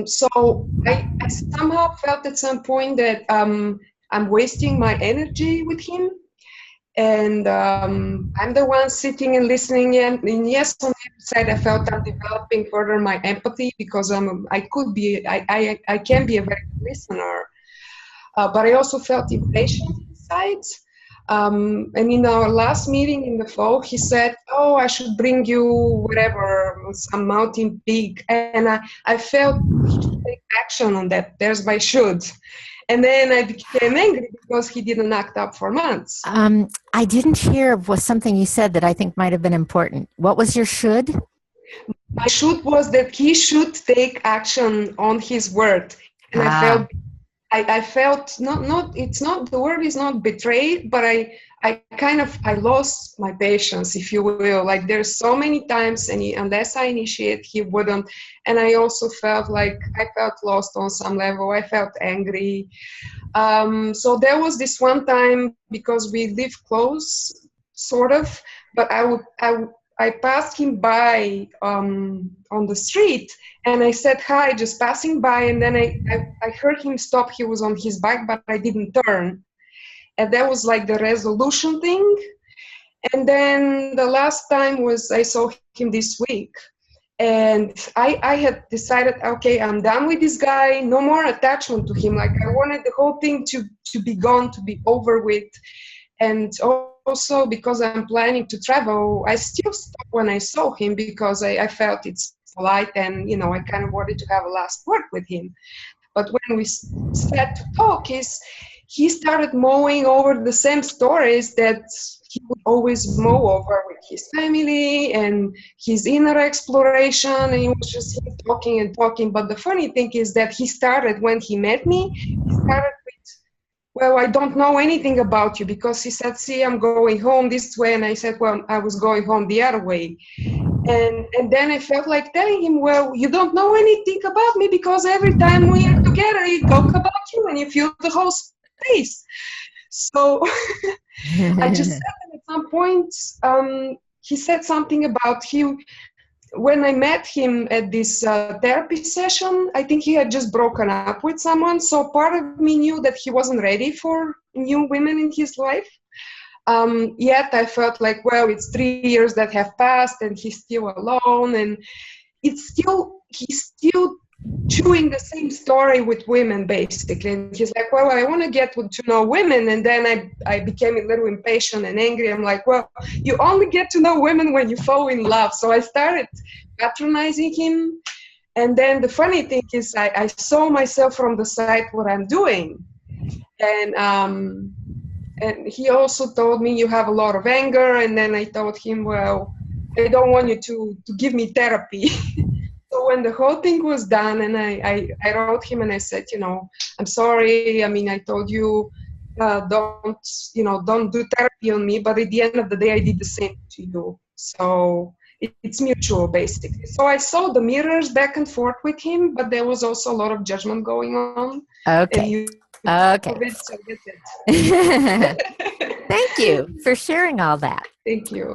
So I somehow felt at some point that I'm wasting my energy with him. And I'm the one sitting and listening, and yes, on the other side, I felt I'm developing further my empathy because I can be a very good listener, but I also felt impatient inside. And in our last meeting in the fall, he said, "Oh, I should bring you whatever, some mountain peak." And I felt he should take action on that. There's my should. And then I became angry because he didn't act up for months. I didn't hear was something you said that I think might have been important. What was your should? My should was that he should take action on his word. And I felt not it's not, the word is not betrayed, but I lost my patience, if you will. Like, there's so many times, and unless I initiate, he wouldn't. And I also felt like I felt lost on some level. I felt angry. So there was this one time, because we live close, sort of, but I passed him by on the street, and I said hi, just passing by, and then I heard him stop. He was on his bike, but I didn't turn. And that was like the resolution thing. And then the last time was, I saw him this week. And I had decided, okay, I'm done with this guy, no more attachment to him. Like, I wanted the whole thing to be gone, to be over with. And also, because I'm planning to travel, I still stopped when I saw him, because I felt it's polite, and, you know, I kind of wanted to have a last word with him. But when we sat to talk, he started mowing over the same stories that he would always mow over with his family and his inner exploration, and it was just him talking and talking. But the funny thing is that he started, when he met me, he started with, "Well, I don't know anything about you," because he said, "See, I'm going home this way," and I said, "Well, I was going home the other way." And then I felt like telling him, "Well, you don't know anything about me, because every time we are together, I talk about you and you fill the whole space." So I just said at some point, he said something about when I met him at this therapy session, I think he had just broken up with someone. So part of me knew that he wasn't ready for new women in his life. Yet I felt like, well, it's 3 years that have passed and he's still alone, and he's still chewing the same story with women, basically. And he's like, "Well, I want to get to know women." And then I became a little impatient and angry. I'm like, "Well, you only get to know women when you fall in love." So I started patronizing him. And then the funny thing is, I saw myself from the side what I'm doing. And he also told me, "You have a lot of anger." And then I told him, "Well, I don't want you to give me therapy." So when the whole thing was done, and I wrote him and I said, "I'm sorry. I mean, I told you, don't do therapy on me. But at the end of the day, I did the same to you. So it's mutual, basically." So I saw the mirrors back and forth with him, but there was also a lot of judgment going on. Okay. Okay. So that's it. Thank you for sharing all that. Thank you.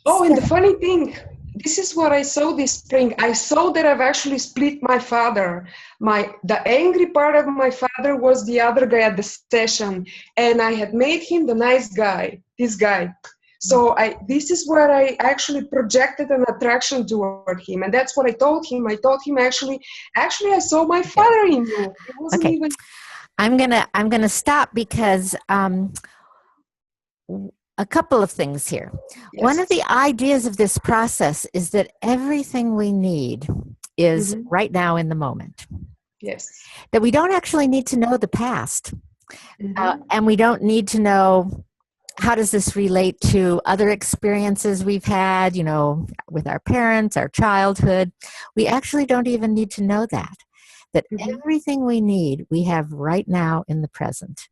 Oh, and the funny thing, this is what I saw this spring. I saw that I've actually split my father. The angry part of my father was the other guy at the session, and I had made him the nice guy, this guy. So this is where I actually projected an attraction toward him, and that's what I told him. I told him, actually, I saw my father in you. It wasn't even. I'm gonna stop, because a couple of things here. Yes. One of the ideas of this process is that everything we need is right now in the moment. Yes. That we don't actually need to know the past. And we don't need to know, how does this relate to other experiences we've had, with our parents, our childhood. We actually don't even need to know that. That everything we need, we have right now in the present.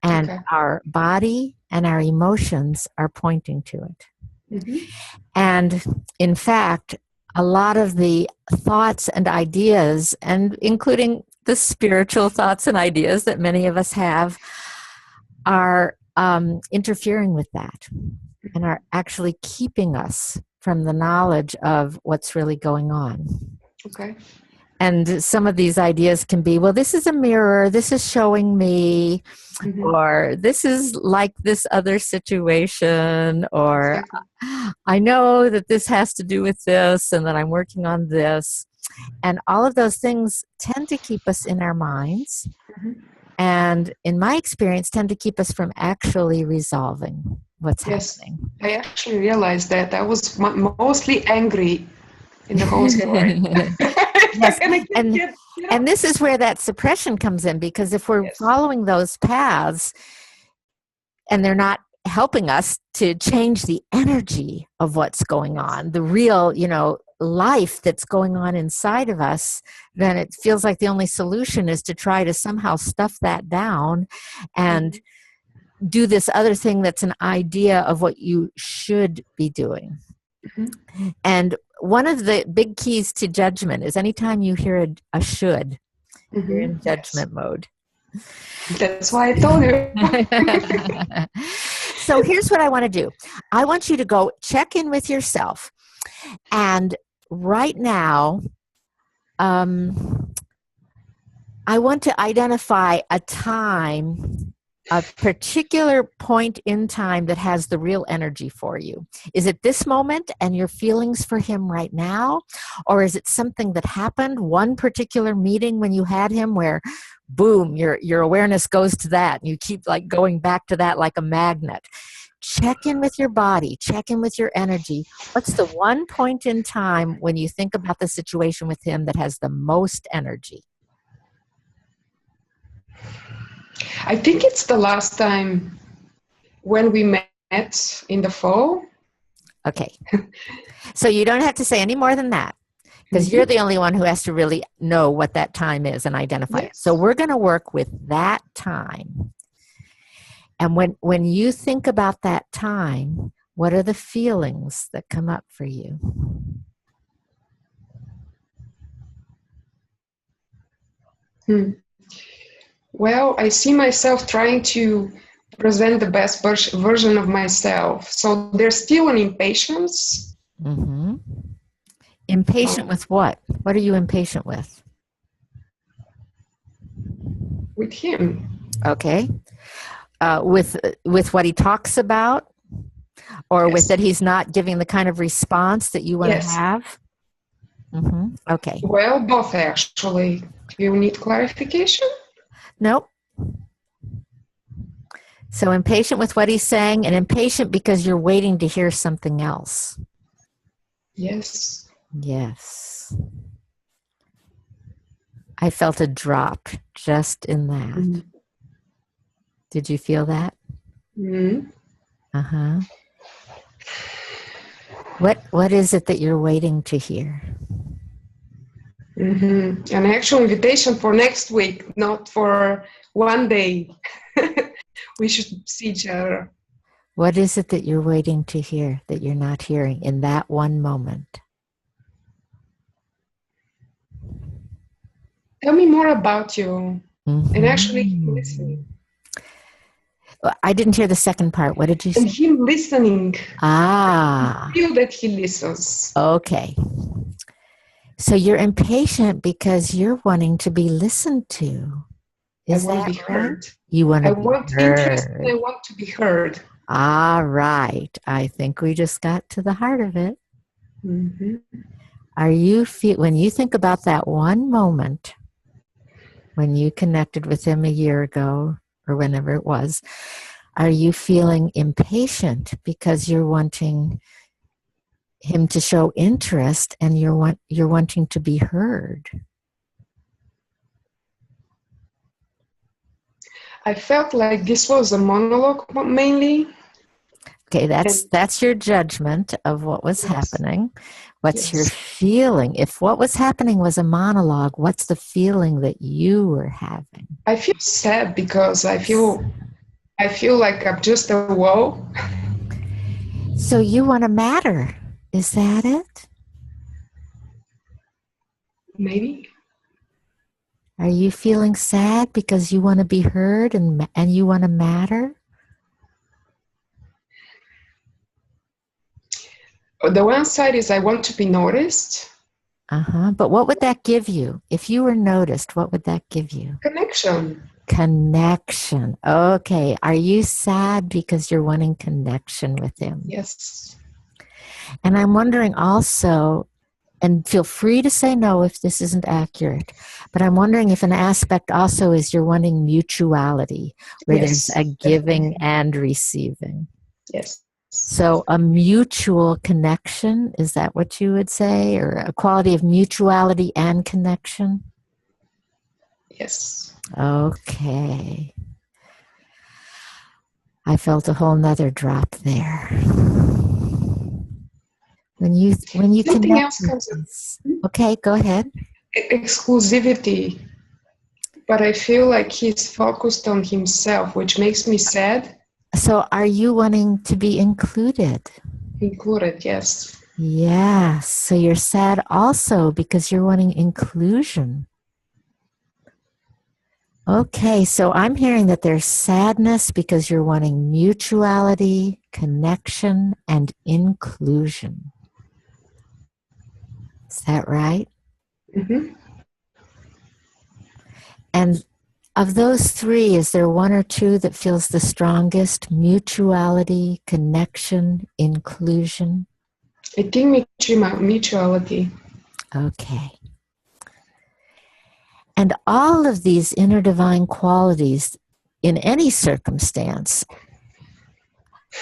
And our body and our emotions are pointing to it. And in fact, a lot of the thoughts and ideas, and including the spiritual thoughts and ideas that many of us have, are interfering with that and are actually keeping us from the knowledge of what's really going on. Okay. And some of these ideas can be, well, this is a mirror, this is showing me, or this is like this other situation, or I know that this has to do with this and that I'm working on this. And all of those things tend to keep us in our minds. and in my experience tend to keep us from actually resolving what's happening. I actually realized that I was mostly angry in the whole story. Yes. And this is where that suppression comes in, because if we're following those paths and they're not helping us to change the energy of what's going on, the real, life that's going on inside of us, then it feels like the only solution is to try to somehow stuff that down and do this other thing that's an idea of what you should be doing. Mm-hmm. And one of the big keys to judgment is anytime you hear a should, you're in judgment mode. That's why I told you. So here's what I want to do. I want you to go check in with yourself. And right now, I want to identify a time, a particular point in time that has the real energy for you. Is it this moment and your feelings for him right now? Or is it something that happened, one particular meeting when you had him where, boom, your awareness goes to that and you keep like going back to that like a magnet? Check in with your body, check in with your energy. What's the one point in time when you think about the situation with him that has the most energy? I think it's the last time when we met in the fall. Okay. So you don't have to say any more than that, because you're the only one who has to really know what that time is and identify it. So we're going to work with that time. And when you think about that time, what are the feelings that come up for you? Well, I see myself trying to present the best version of myself. So there's still an impatience. Mm-hmm. Impatient with what? What are you impatient with? With him. Okay. With what he talks about, or with that he's not giving the kind of response that you want to have? Mm-hmm. Okay. Well, both actually. Do you need clarification? Nope. So impatient with what he's saying, and impatient because you're waiting to hear something else. Yes. Yes. I felt a drop just in that. Mm-hmm. Did you feel that? Mm-hmm. Uh-huh. What is it that you're waiting to hear? Mm-hmm. An actual invitation for next week, not for one day. We should see each other. What is it that you're waiting to hear that you're not hearing in that one moment? Tell me more about you. Mm-hmm. And actually listening. I didn't hear the second part. What did you say? And him listening. Ah. I feel that he listens. Okay. So you're impatient because you're wanting to be listened to. I want to be heard. You want to be heard. Interest, and I want to be heard. All right. I think we just got to the heart of it. Mm-hmm. When you think about that one moment when you connected with him a year ago or whenever it was, are you feeling impatient because you're wanting him to show interest and you're wanting to be heard? I felt like this was a monologue mainly. Okay, that's your judgment of what was happening. What's your feeling? If what was happening was a monologue, what's the feeling that you were having? I feel sad because I feel like I'm just a wall. So you want to matter. Is that it? Maybe. Are you feeling sad because you want to be heard and you want to matter? The one side is I want to be noticed. Uh-huh. But what would that give you? If you were noticed, what would that give you? Connection. Connection. Okay. Are you sad because you're wanting connection with him? Yes. And I'm wondering also, And feel free to say no if this isn't accurate. But I'm wondering if an aspect also is you're wanting mutuality, where Yes, there's a giving definitely. and receiving. Yes. So a mutual connection, is that what you would say? Or a quality of mutuality and connection? Yes. Okay. I felt a whole nother drop there. When you Something connect else with comes up. this. Okay, go ahead. Exclusivity. But I feel like he's focused on himself, which makes me sad. So are you wanting to be included? Included, yes. Yes. So you're sad also because you're wanting inclusion. Okay, so I'm hearing that there's sadness because you're wanting mutuality, connection, and inclusion. Is that right? Mm-hmm. And of those three, is there one or two that feels the strongest? Mutuality, connection, inclusion? I think mutuality. Okay. And all of these inner divine qualities in any circumstance,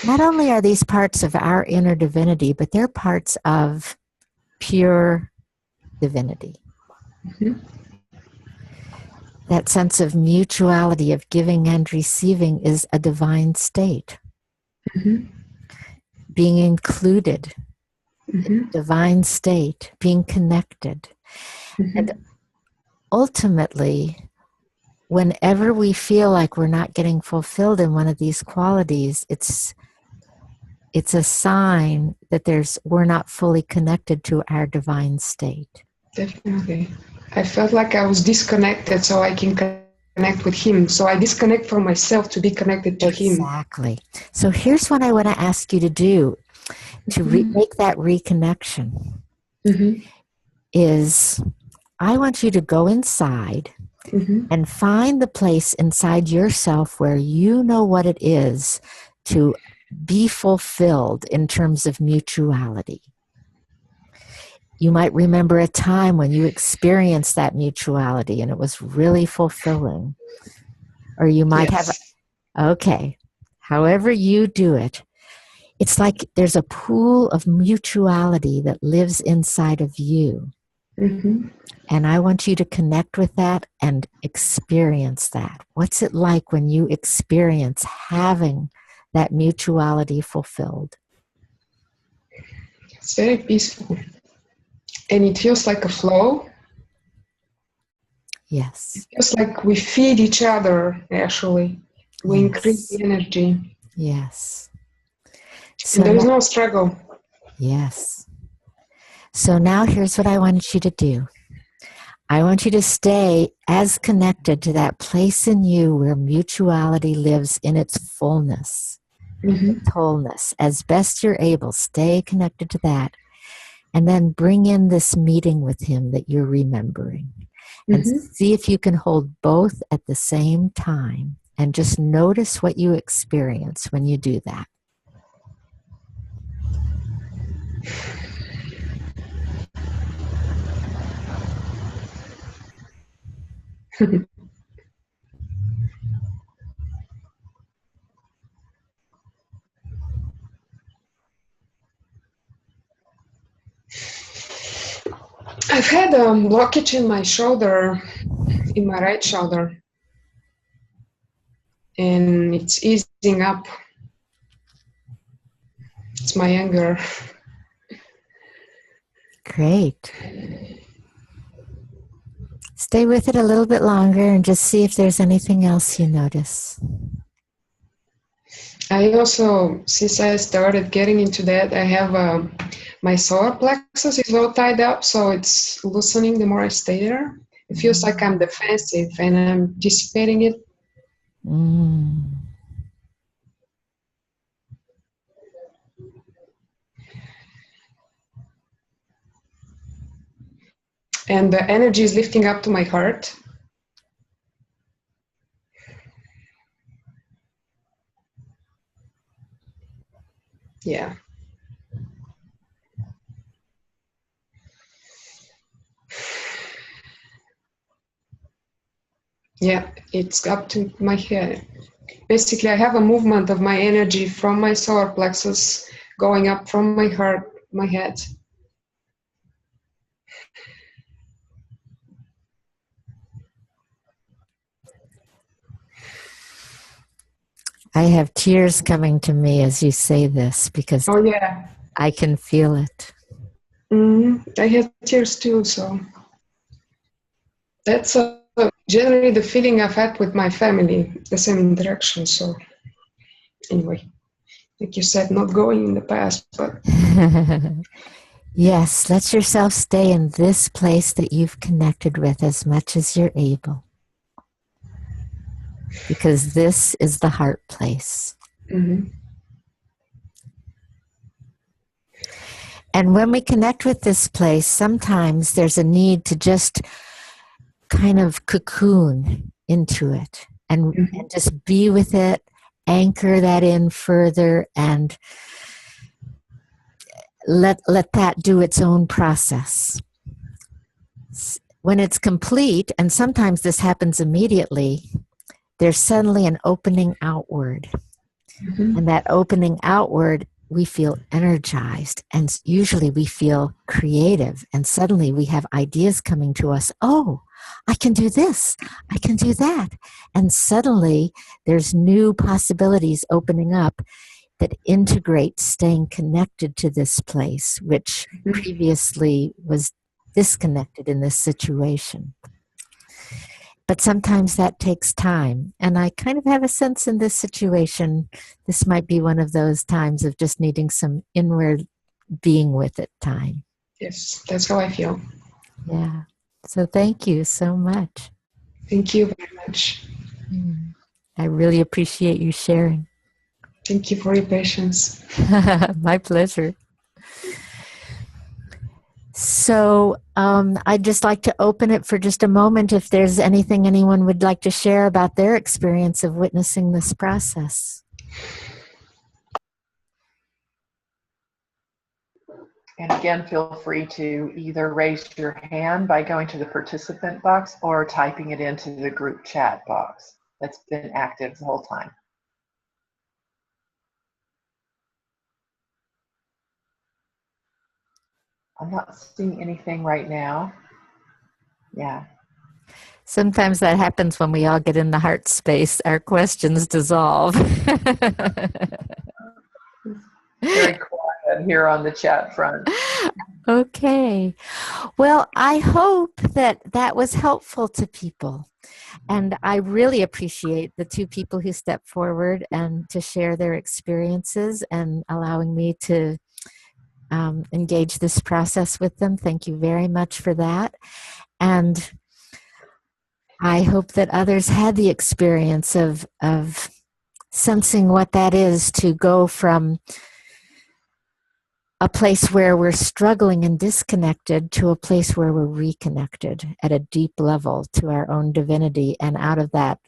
not only are these parts of our inner divinity, but they're parts of pure divinity. Mm-hmm. That sense of mutuality of giving and receiving is a divine state. Mm-hmm. Being included, Mm-hmm. divine state, being connected. Mm-hmm. And ultimately, whenever we feel like we're not getting fulfilled in one of these qualities, it's a sign that we're not fully connected to our divine state. Definitely. I felt like I was disconnected so I can connect with him. So I disconnect from myself to be connected to him. Exactly. So here's what I want to ask you to do to make that reconnection. Mm-hmm. Is I want you to go inside Mm-hmm. and find the place inside yourself where you know what it is to be fulfilled in terms of mutuality. You might remember a time when you experienced that mutuality and it was really fulfilling. Or you might Yes. okay, however you do it, it's like there's a pool of mutuality that lives inside of you. Mm-hmm. And I want you to connect with that and experience that. What's it like when you experience having that mutuality fulfilled? It's very peaceful. And it feels like a flow. Yes. It's like we feed each other, actually. We increase the energy. Yes. So And there is no struggle. yes. So now here's what I want you to do. I want you to stay as connected to that place in you where mutuality lives in its fullness, its wholeness. As best you're able, stay connected to that. And then bring in this meeting with him that you're remembering. And see if you can hold both at the same time. And just notice what you experience when you do that. I've had a blockage in my shoulder, in my right shoulder. And it's easing up. It's my anger. Great. Stay with it a little bit longer and just see if there's anything else you notice. I also, since I started getting into that, I have my solar plexus is all tied up, so it's loosening the more I stay there. It feels like I'm defensive and I'm dissipating it. And the energy is lifting up to my heart. Yeah. Yeah, it's up to my head. Basically, I have a movement of my energy from my solar plexus going up from my heart, my head. I have tears coming to me as you say this because Oh, yeah. I can feel it. I have tears too, so that's generally the feeling I've had with my family, the same interaction. So anyway, like you said, not going in the past, but yes, let yourself stay in this place that you've connected with as much as you're able. Because this is the heart place. mm-hmm. And when we connect with this place, sometimes there's a need to just kind of cocoon into it and just be with it, anchor that in further, and let that do its own process. When it's complete, and sometimes this happens immediately, there's suddenly an opening outward. And that opening outward, we feel energized, and usually we feel creative, and suddenly we have ideas coming to us. Oh, I can do this, I can do that. And suddenly there's new possibilities opening up that integrate staying connected to this place, which previously was disconnected in this situation. But sometimes that takes time. And I kind of have a sense in this situation, this might be one of those times of just needing some inward being with it time. Yes, that's how I feel. Yeah. So thank you so much. Thank you very much. I really appreciate you sharing. Thank you for your patience. My pleasure. So I'd just like to open it for just a moment if there's anything anyone would like to share about their experience of witnessing this process. And again, feel free to either raise your hand by going to the participant box or typing it into the group chat box that's been active the whole time. I'm not seeing anything right now. Yeah. Sometimes that happens when we all get in the heart space. Our questions dissolve. Very quiet here on the chat front. Okay. Well, I hope that that was helpful to people. And I really appreciate the two people who stepped forward and to share their experiences and allowing me to engage this process with them. Thank you very much for that. And I hope that others had the experience of sensing what that is to go from a place where we're struggling and disconnected to a place where we're reconnected at a deep level to our own divinity, and out of that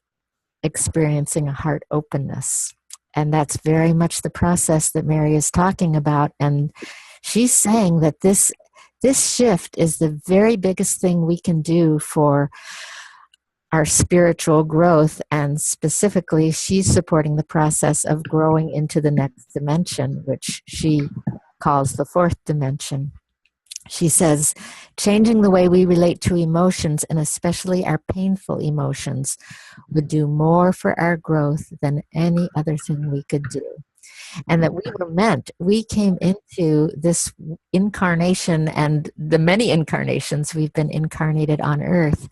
experiencing a heart openness. And that's very much the process that Mary is talking about. And she's saying that this shift is the very biggest thing we can do for our spiritual growth, and specifically she's supporting the process of growing into the next dimension, which she calls the fourth dimension. She says, changing the way we relate to emotions, and especially our painful emotions, would do more for our growth than any other thing we could do. And that we came into this incarnation and the many incarnations we've been incarnated on earth.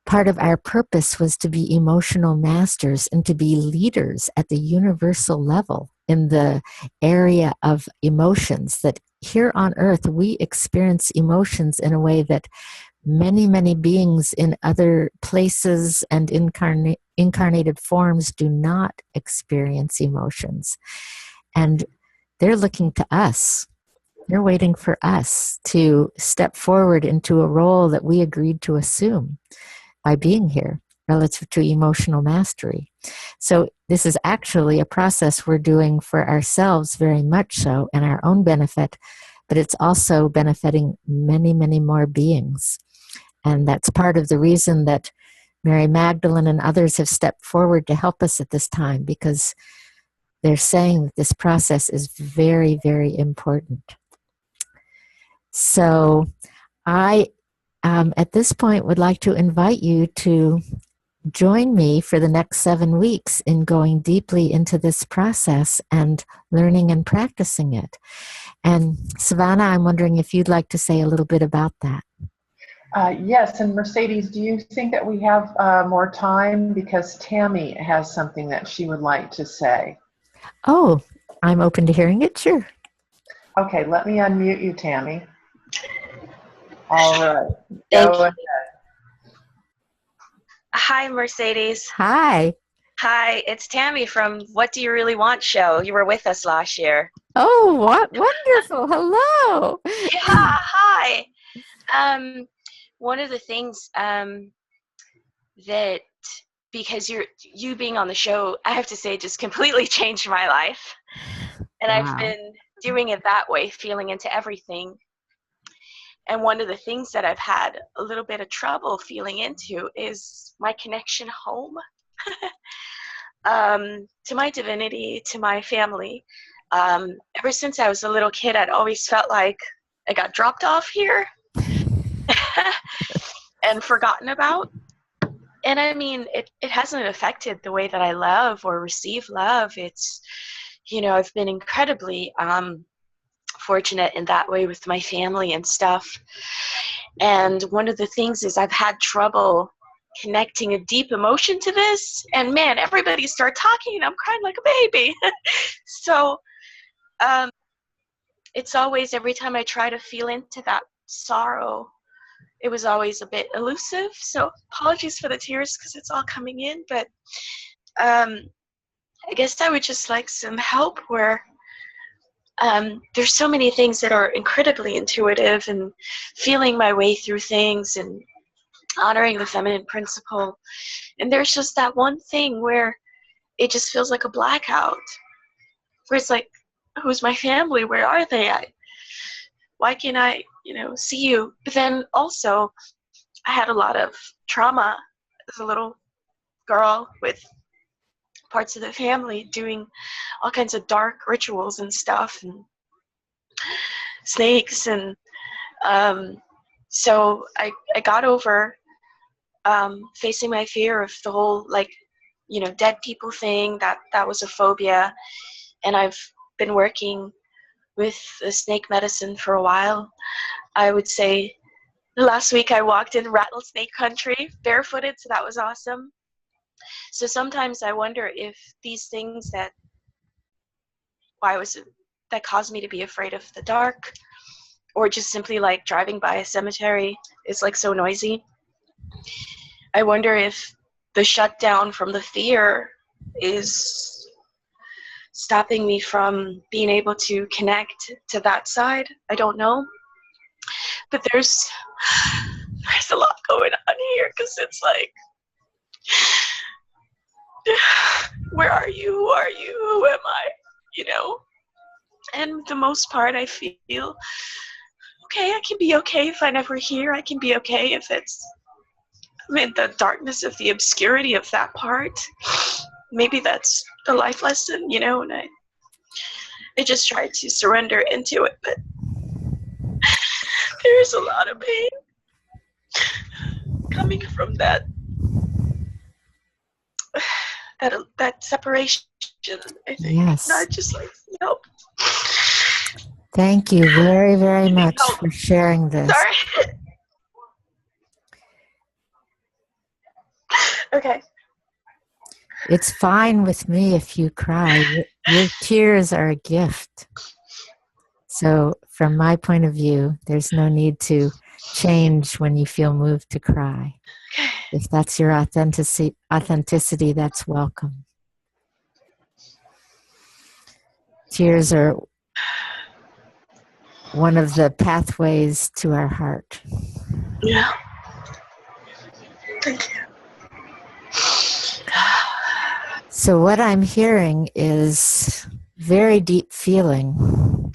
Part of our purpose was to be emotional masters and to be leaders at the universal level in the area of emotions, that here on earth we experience emotions in a way that many, many beings in other places and incarnated forms do not experience emotions. And they're looking to us. They're waiting for us to step forward into a role that we agreed to assume by being here relative to emotional mastery. So this is actually a process we're doing for ourselves, very much so, and our own benefit, but it's also benefiting many, many more beings. And that's part of the reason that Mary Magdalene and others have stepped forward to help us at this time because they're saying that this process is very, very important. So I, at this point, would like to invite you to join me for the next 7 weeks in going deeply into this process and learning and practicing it. And Savannah, I'm wondering if you'd like to say a little bit about that. Yes, and Mercedes, do you think that we have more time? Because Tammy has something that she would like to say. Oh, I'm open to hearing it, sure. Okay, let me unmute you, Tammy. All right. Thank Go you. ahead. Hi, Mercedes. Hi. Hi, it's Tammy from What Do You Really Want show. You were with us last year. Oh, what wonderful. Hello. Yeah, hi. One of the things that, because you being on the show, I have to say, just completely changed my life. And Wow. I've been doing it that way, feeling into everything. And one of the things that I've had a little bit of trouble feeling into is my connection home. To my divinity, to my family. Ever since I was a little kid, I'd always felt like I got dropped off here and forgotten about. And I mean, it hasn't affected the way that I love or receive love. It's, I've been incredibly fortunate in that way with my family and stuff. And one of the things is I've had trouble connecting a deep emotion to this, and man, everybody started talking and I'm crying like a baby. So it's always, every time I try to feel into that sorrow, it was always a bit elusive. So apologies for the tears because it's all coming in, but I guess I would just like some help where there's so many things that are incredibly intuitive and feeling my way through things and honoring the feminine principle. And there's just that one thing where it just feels like a blackout, where it's like, who's my family? Where are they? Why can't I, see you? But then also, I had a lot of trauma as a little girl with parts of the family doing all kinds of dark rituals and stuff, and snakes, and so I got over facing my fear of the whole, dead people thing. That was a phobia, and I've been working with the snake medicine for a while. I would say last week I walked in rattlesnake country barefooted, so that was awesome. So sometimes I wonder if these things that caused me to be afraid of the dark, or just simply like driving by a cemetery is like so noisy. I wonder if the shutdown from the fear is stopping me from being able to connect to that side. I don't know. But there's a lot going on here, because it's like, where are you? Who are you? Who am I? And the most part, I feel, okay, I can be okay if I never hear. I can be okay if I'm in the darkness of the obscurity of that part. Maybe that's the life lesson, and I just try to surrender into it, but there's a lot of pain coming from that separation, I think. Yes. Not just like help. Thank you very, very much for sharing this. Sorry. Okay. It's fine with me if you cry. Your tears are a gift. So from my point of view, there's no need to change when you feel moved to cry. If that's your authenticity, that's welcome. Tears are one of the pathways to our heart. Yeah. Thank you. So what I'm hearing is very deep feeling.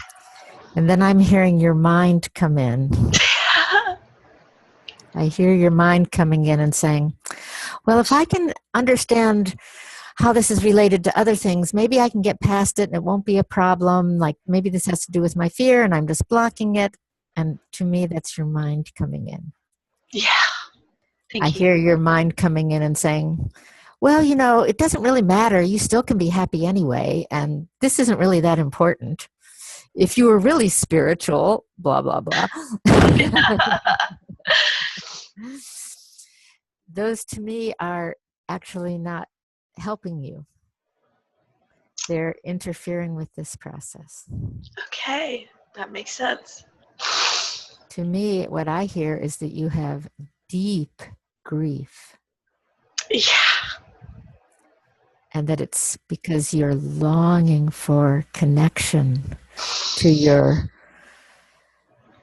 And then I'm hearing your mind come in. I hear your mind coming in and saying, Well, if I can understand how this is related to other things, maybe I can get past it and it won't be a problem. Like maybe this has to do with my fear and I'm just blocking it. And to me, that's your mind coming in. Yeah. Thank I you. hear your mind coming in and saying, well, you know, it doesn't really matter. You still can be happy anyway. And this isn't really that important. If you were really spiritual, blah, blah, blah. Those to me are actually not helping you. They're interfering with this process. Okay, that makes sense. To me, what I hear is that you have deep grief. Yeah. And that it's because you're longing for connection to your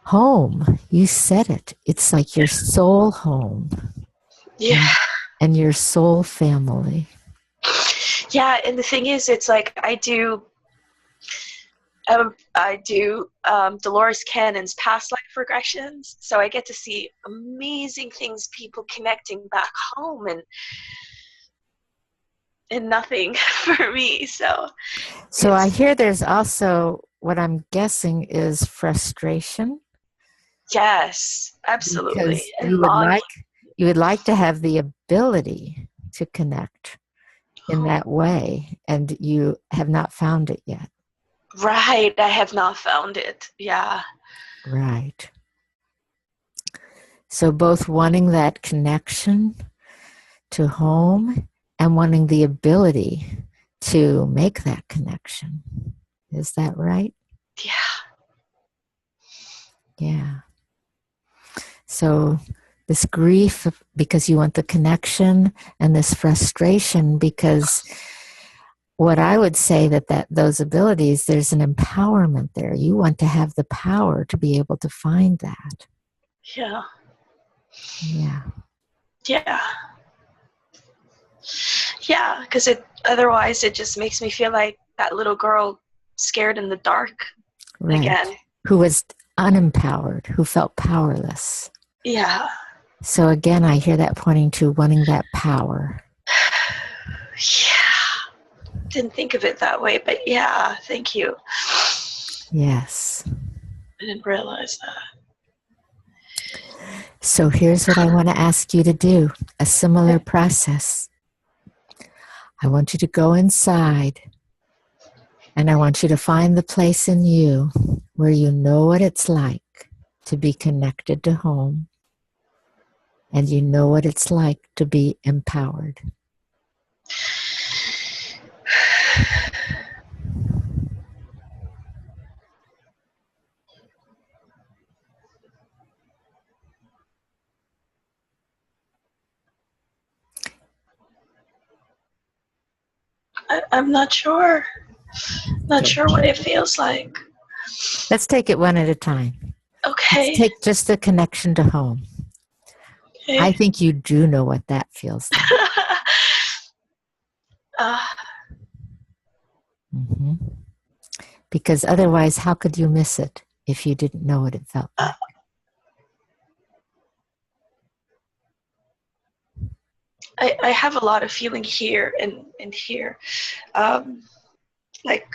home. You said it. It's like your soul home. Yeah. And your soul family. Yeah, and the thing is, it's like I do Dolores Cannon's past life regressions, so I get to see amazing things, people connecting back home, and nothing for me. So I hear there's also what I'm guessing is frustration. Yes, absolutely. Because you would like to have the ability to connect in that way, and you have not found it yet. Right, I have not found it. Yeah. Right. So both wanting that connection to home and wanting the ability to make that connection. Is that right? Yeah. Yeah. So this grief because you want the connection, and this frustration because what I would say that those abilities, there's an empowerment there. You want to have the power to be able to find that. Yeah. Yeah. Yeah. Yeah, because otherwise it just makes me feel like that little girl scared in the dark again. Who was unempowered, who felt powerless. Yeah. So again, I hear that pointing to wanting that power. Yeah. Didn't think of it that way, but yeah, thank you. Yes. I didn't realize that. So here's what I want to ask you to do, a similar process. I want you to go inside, and I want you to find the place in you where you know what it's like to be connected to home, and you know what it's like to be empowered. I'm not sure. Not sure what it feels like. Let's take it one at a time. Okay. Let's take just the connection to home. Okay. I think you do know what that feels like. Mm-hmm. Because otherwise, how could you miss it if you didn't know what it felt like? I have a lot of feeling here and here, like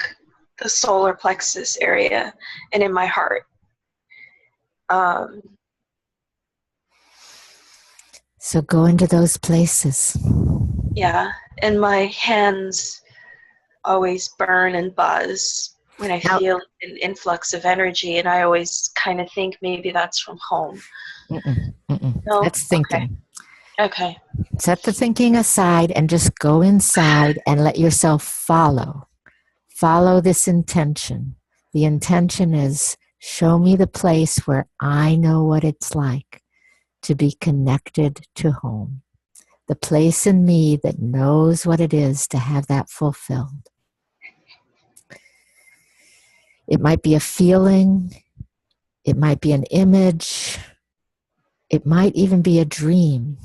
the solar plexus area and in my heart. So go into those places. Yeah, and my hands always burn and buzz when I feel an influx of energy, and I always kind of think maybe that's from home. No? That's thinking. Okay. Set the thinking aside and just go inside and let yourself follow. Follow this intention. The intention is, show me the place where I know what it's like to be connected to home. The place in me that knows what it is to have that fulfilled. It might be a feeling. It might be an image. It might even be a dream.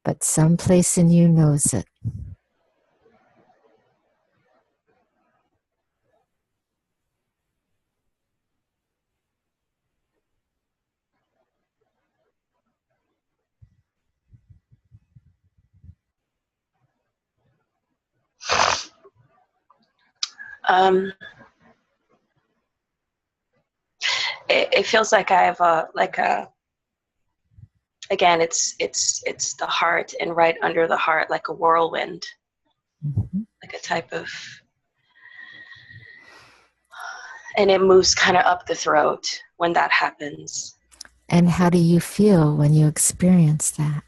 But someplace in you knows it. It feels like I have again, it's the heart, and right under the heart, like a whirlwind, like a type of, and it moves kind of up the throat when that happens. And how do you feel when you experience that?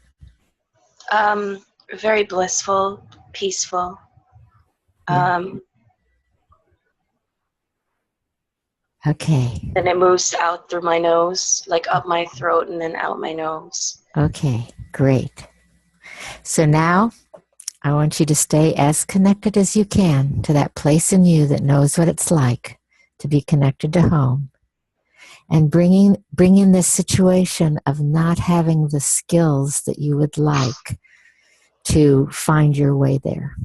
Very blissful, peaceful. Okay. Then it moves out through my nose, like up my throat and then out my nose. Okay, great. So now I want you to stay as connected as you can to that place in you that knows what it's like to be connected to home. And bring in this situation of not having the skills that you would like to find your way there.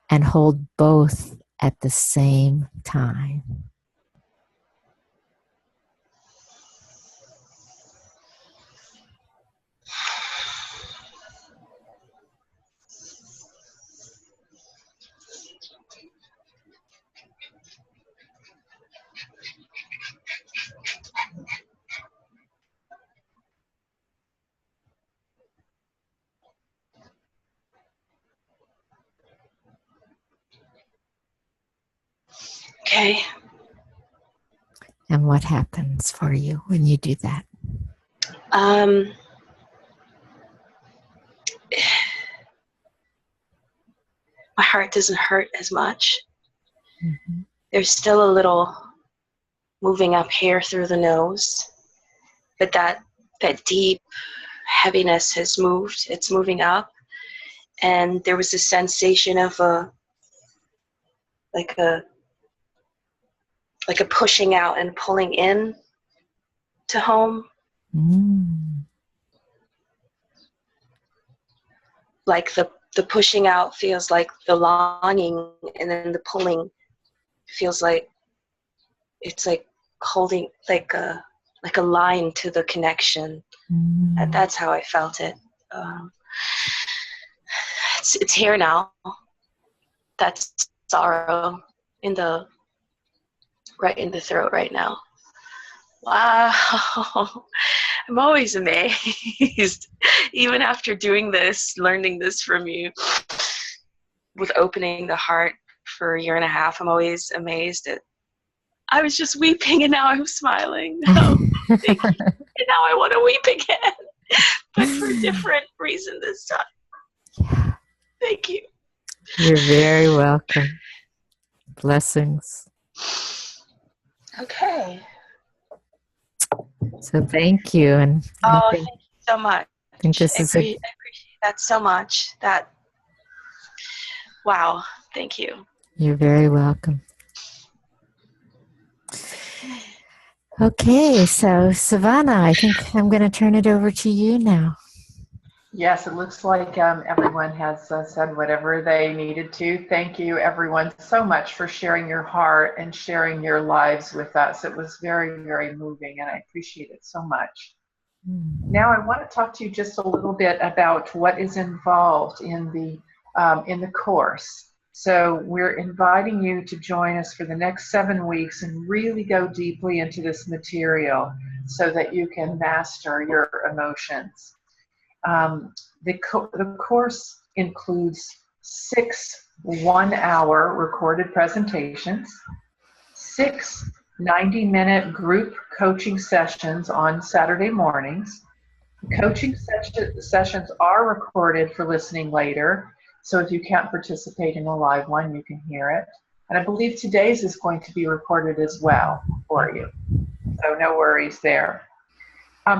And hold both at the same time. Okay. And what happens for you when you do that? My heart doesn't hurt as much. There's still a little moving up here through the nose, but that deep heaviness has moved. It's moving up, and there was a sensation of like a pushing out and pulling in to home. Like the pushing out feels like the longing, and then the pulling feels like it's like holding like a line to the connection. And that's how I felt it. It's here now. That's sorrow right in the throat right now. Wow. I'm always amazed, even after doing this, learning this from you, with opening the heart for a year and a half. I'm always amazed at, I was just weeping and now I'm smiling. No, thank you. And now I want to weep again, but for a different reason this time. Yeah. Thank you. You're very welcome. Blessings. Okay. So thank you. And thank you so much. I think this I is appreciate that so much. Wow. Thank you. You're very welcome. Okay, so Savannah, I think I'm going to turn it over to you now. Yes, it looks like everyone has said whatever they needed to. Thank you, everyone, so much for sharing your heart and sharing your lives with us. It was very, very moving, and I appreciate it so much. Now I want to talk to you just a little bit about what is involved in the course. So we're inviting you to join us for the next 7 weeks and really go deeply into this material so that you can master your emotions. The course includes 6 one-hour recorded presentations, 6 90-minute group coaching sessions on Saturday mornings. Coaching sessions are recorded for listening later, so if you can't participate in a live one, you can hear it. And I believe today's is going to be recorded as well for you, so no worries there.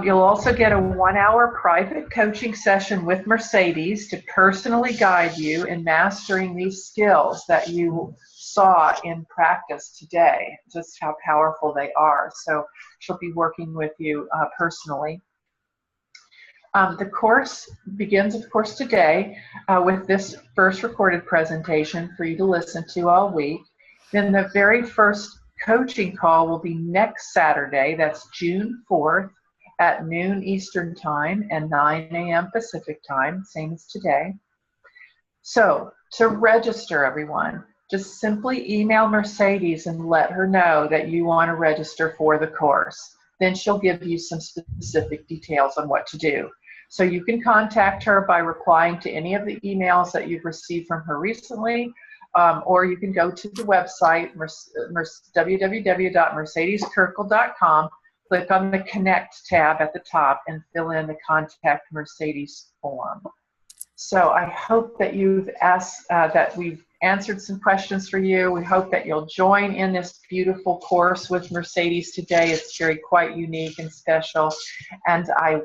You'll also get a 1-hour private coaching session with Mercedes to personally guide you in mastering these skills that you saw in practice today, just how powerful they are. So she'll be working with you personally. The course begins, of course, today with this first recorded presentation for you to listen to all week. Then the very first coaching call will be next Saturday, that's June 4th, at noon Eastern Time and 9 a.m. Pacific Time, same as today. So to register, everyone, just simply email Mercedes and let her know that you want to register for the course. Then she'll give you some specific details on what to do. So you can contact her by replying to any of the emails that you've received from her recently, or you can go to the website, www.mercedeskirkel.com, click on the Connect tab at the top, and fill in the Contact Mercedes form. So I hope that you've asked, that we've answered some questions for you. We hope that you'll join in this beautiful course with Mercedes today. It's very quite unique and special. And I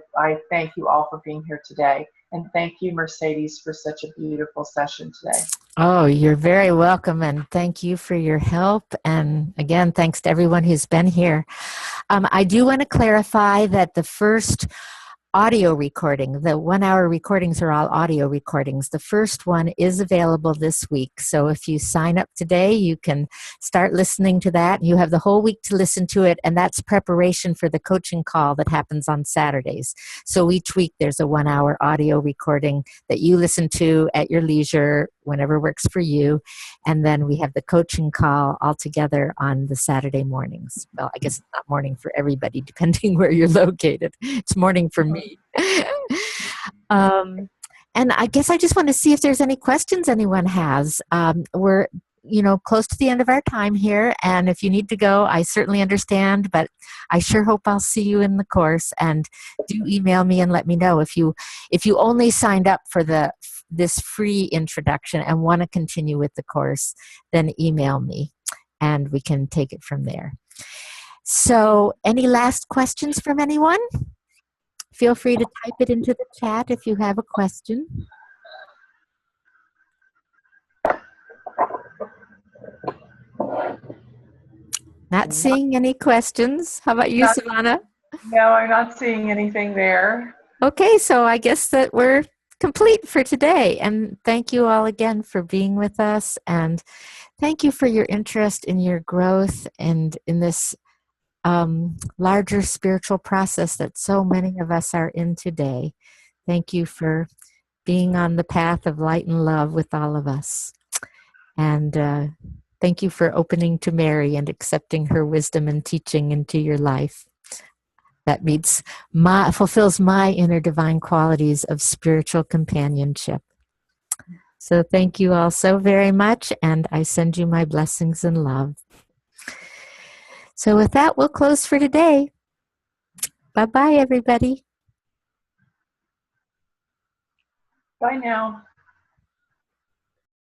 thank you all for being here today. And thank you, Mercedes, for such a beautiful session today. Oh, you're very welcome, and thank you for your help. And again, thanks to everyone who's been here. I do want to clarify that the first audio recording, the 1 hour recordings are all audio recordings. The first one is available this week. So if you sign up today, you can start listening to that. You have the whole week to listen to it, and that's preparation for the coaching call that happens on Saturdays. So each week there's a 1 hour audio recording that you listen to at your leisure, whenever works for you. And then we have the coaching call all together on the Saturday mornings. Well, I guess it's not morning for everybody, depending where you're located. It's morning for me. And I guess I just want to see if there's any questions anyone has. We're close to the end of our time here, and if you need to go, I certainly understand, but I sure hope I'll see you in the course. And do email me and let me know if you only signed up for this free introduction and want to continue with the course, then email me and we can take it from there. So any last questions from anyone? Feel free to type it into the chat if you have a question. Not seeing any questions. How about you, Savannah? No, I'm not seeing anything there. Okay, so I guess that we're complete for today. And thank you all again for being with us. And thank you for your interest in your growth and in this larger spiritual process that so many of us are in today. Thank you for being on the path of light and love with all of us. And thank you for opening to Mary and accepting her wisdom and teaching into your life. That fulfills my inner divine qualities of spiritual companionship. So thank you all so very much, and I send you my blessings and love. So with that, we'll close for today. Bye-bye, everybody. Bye now.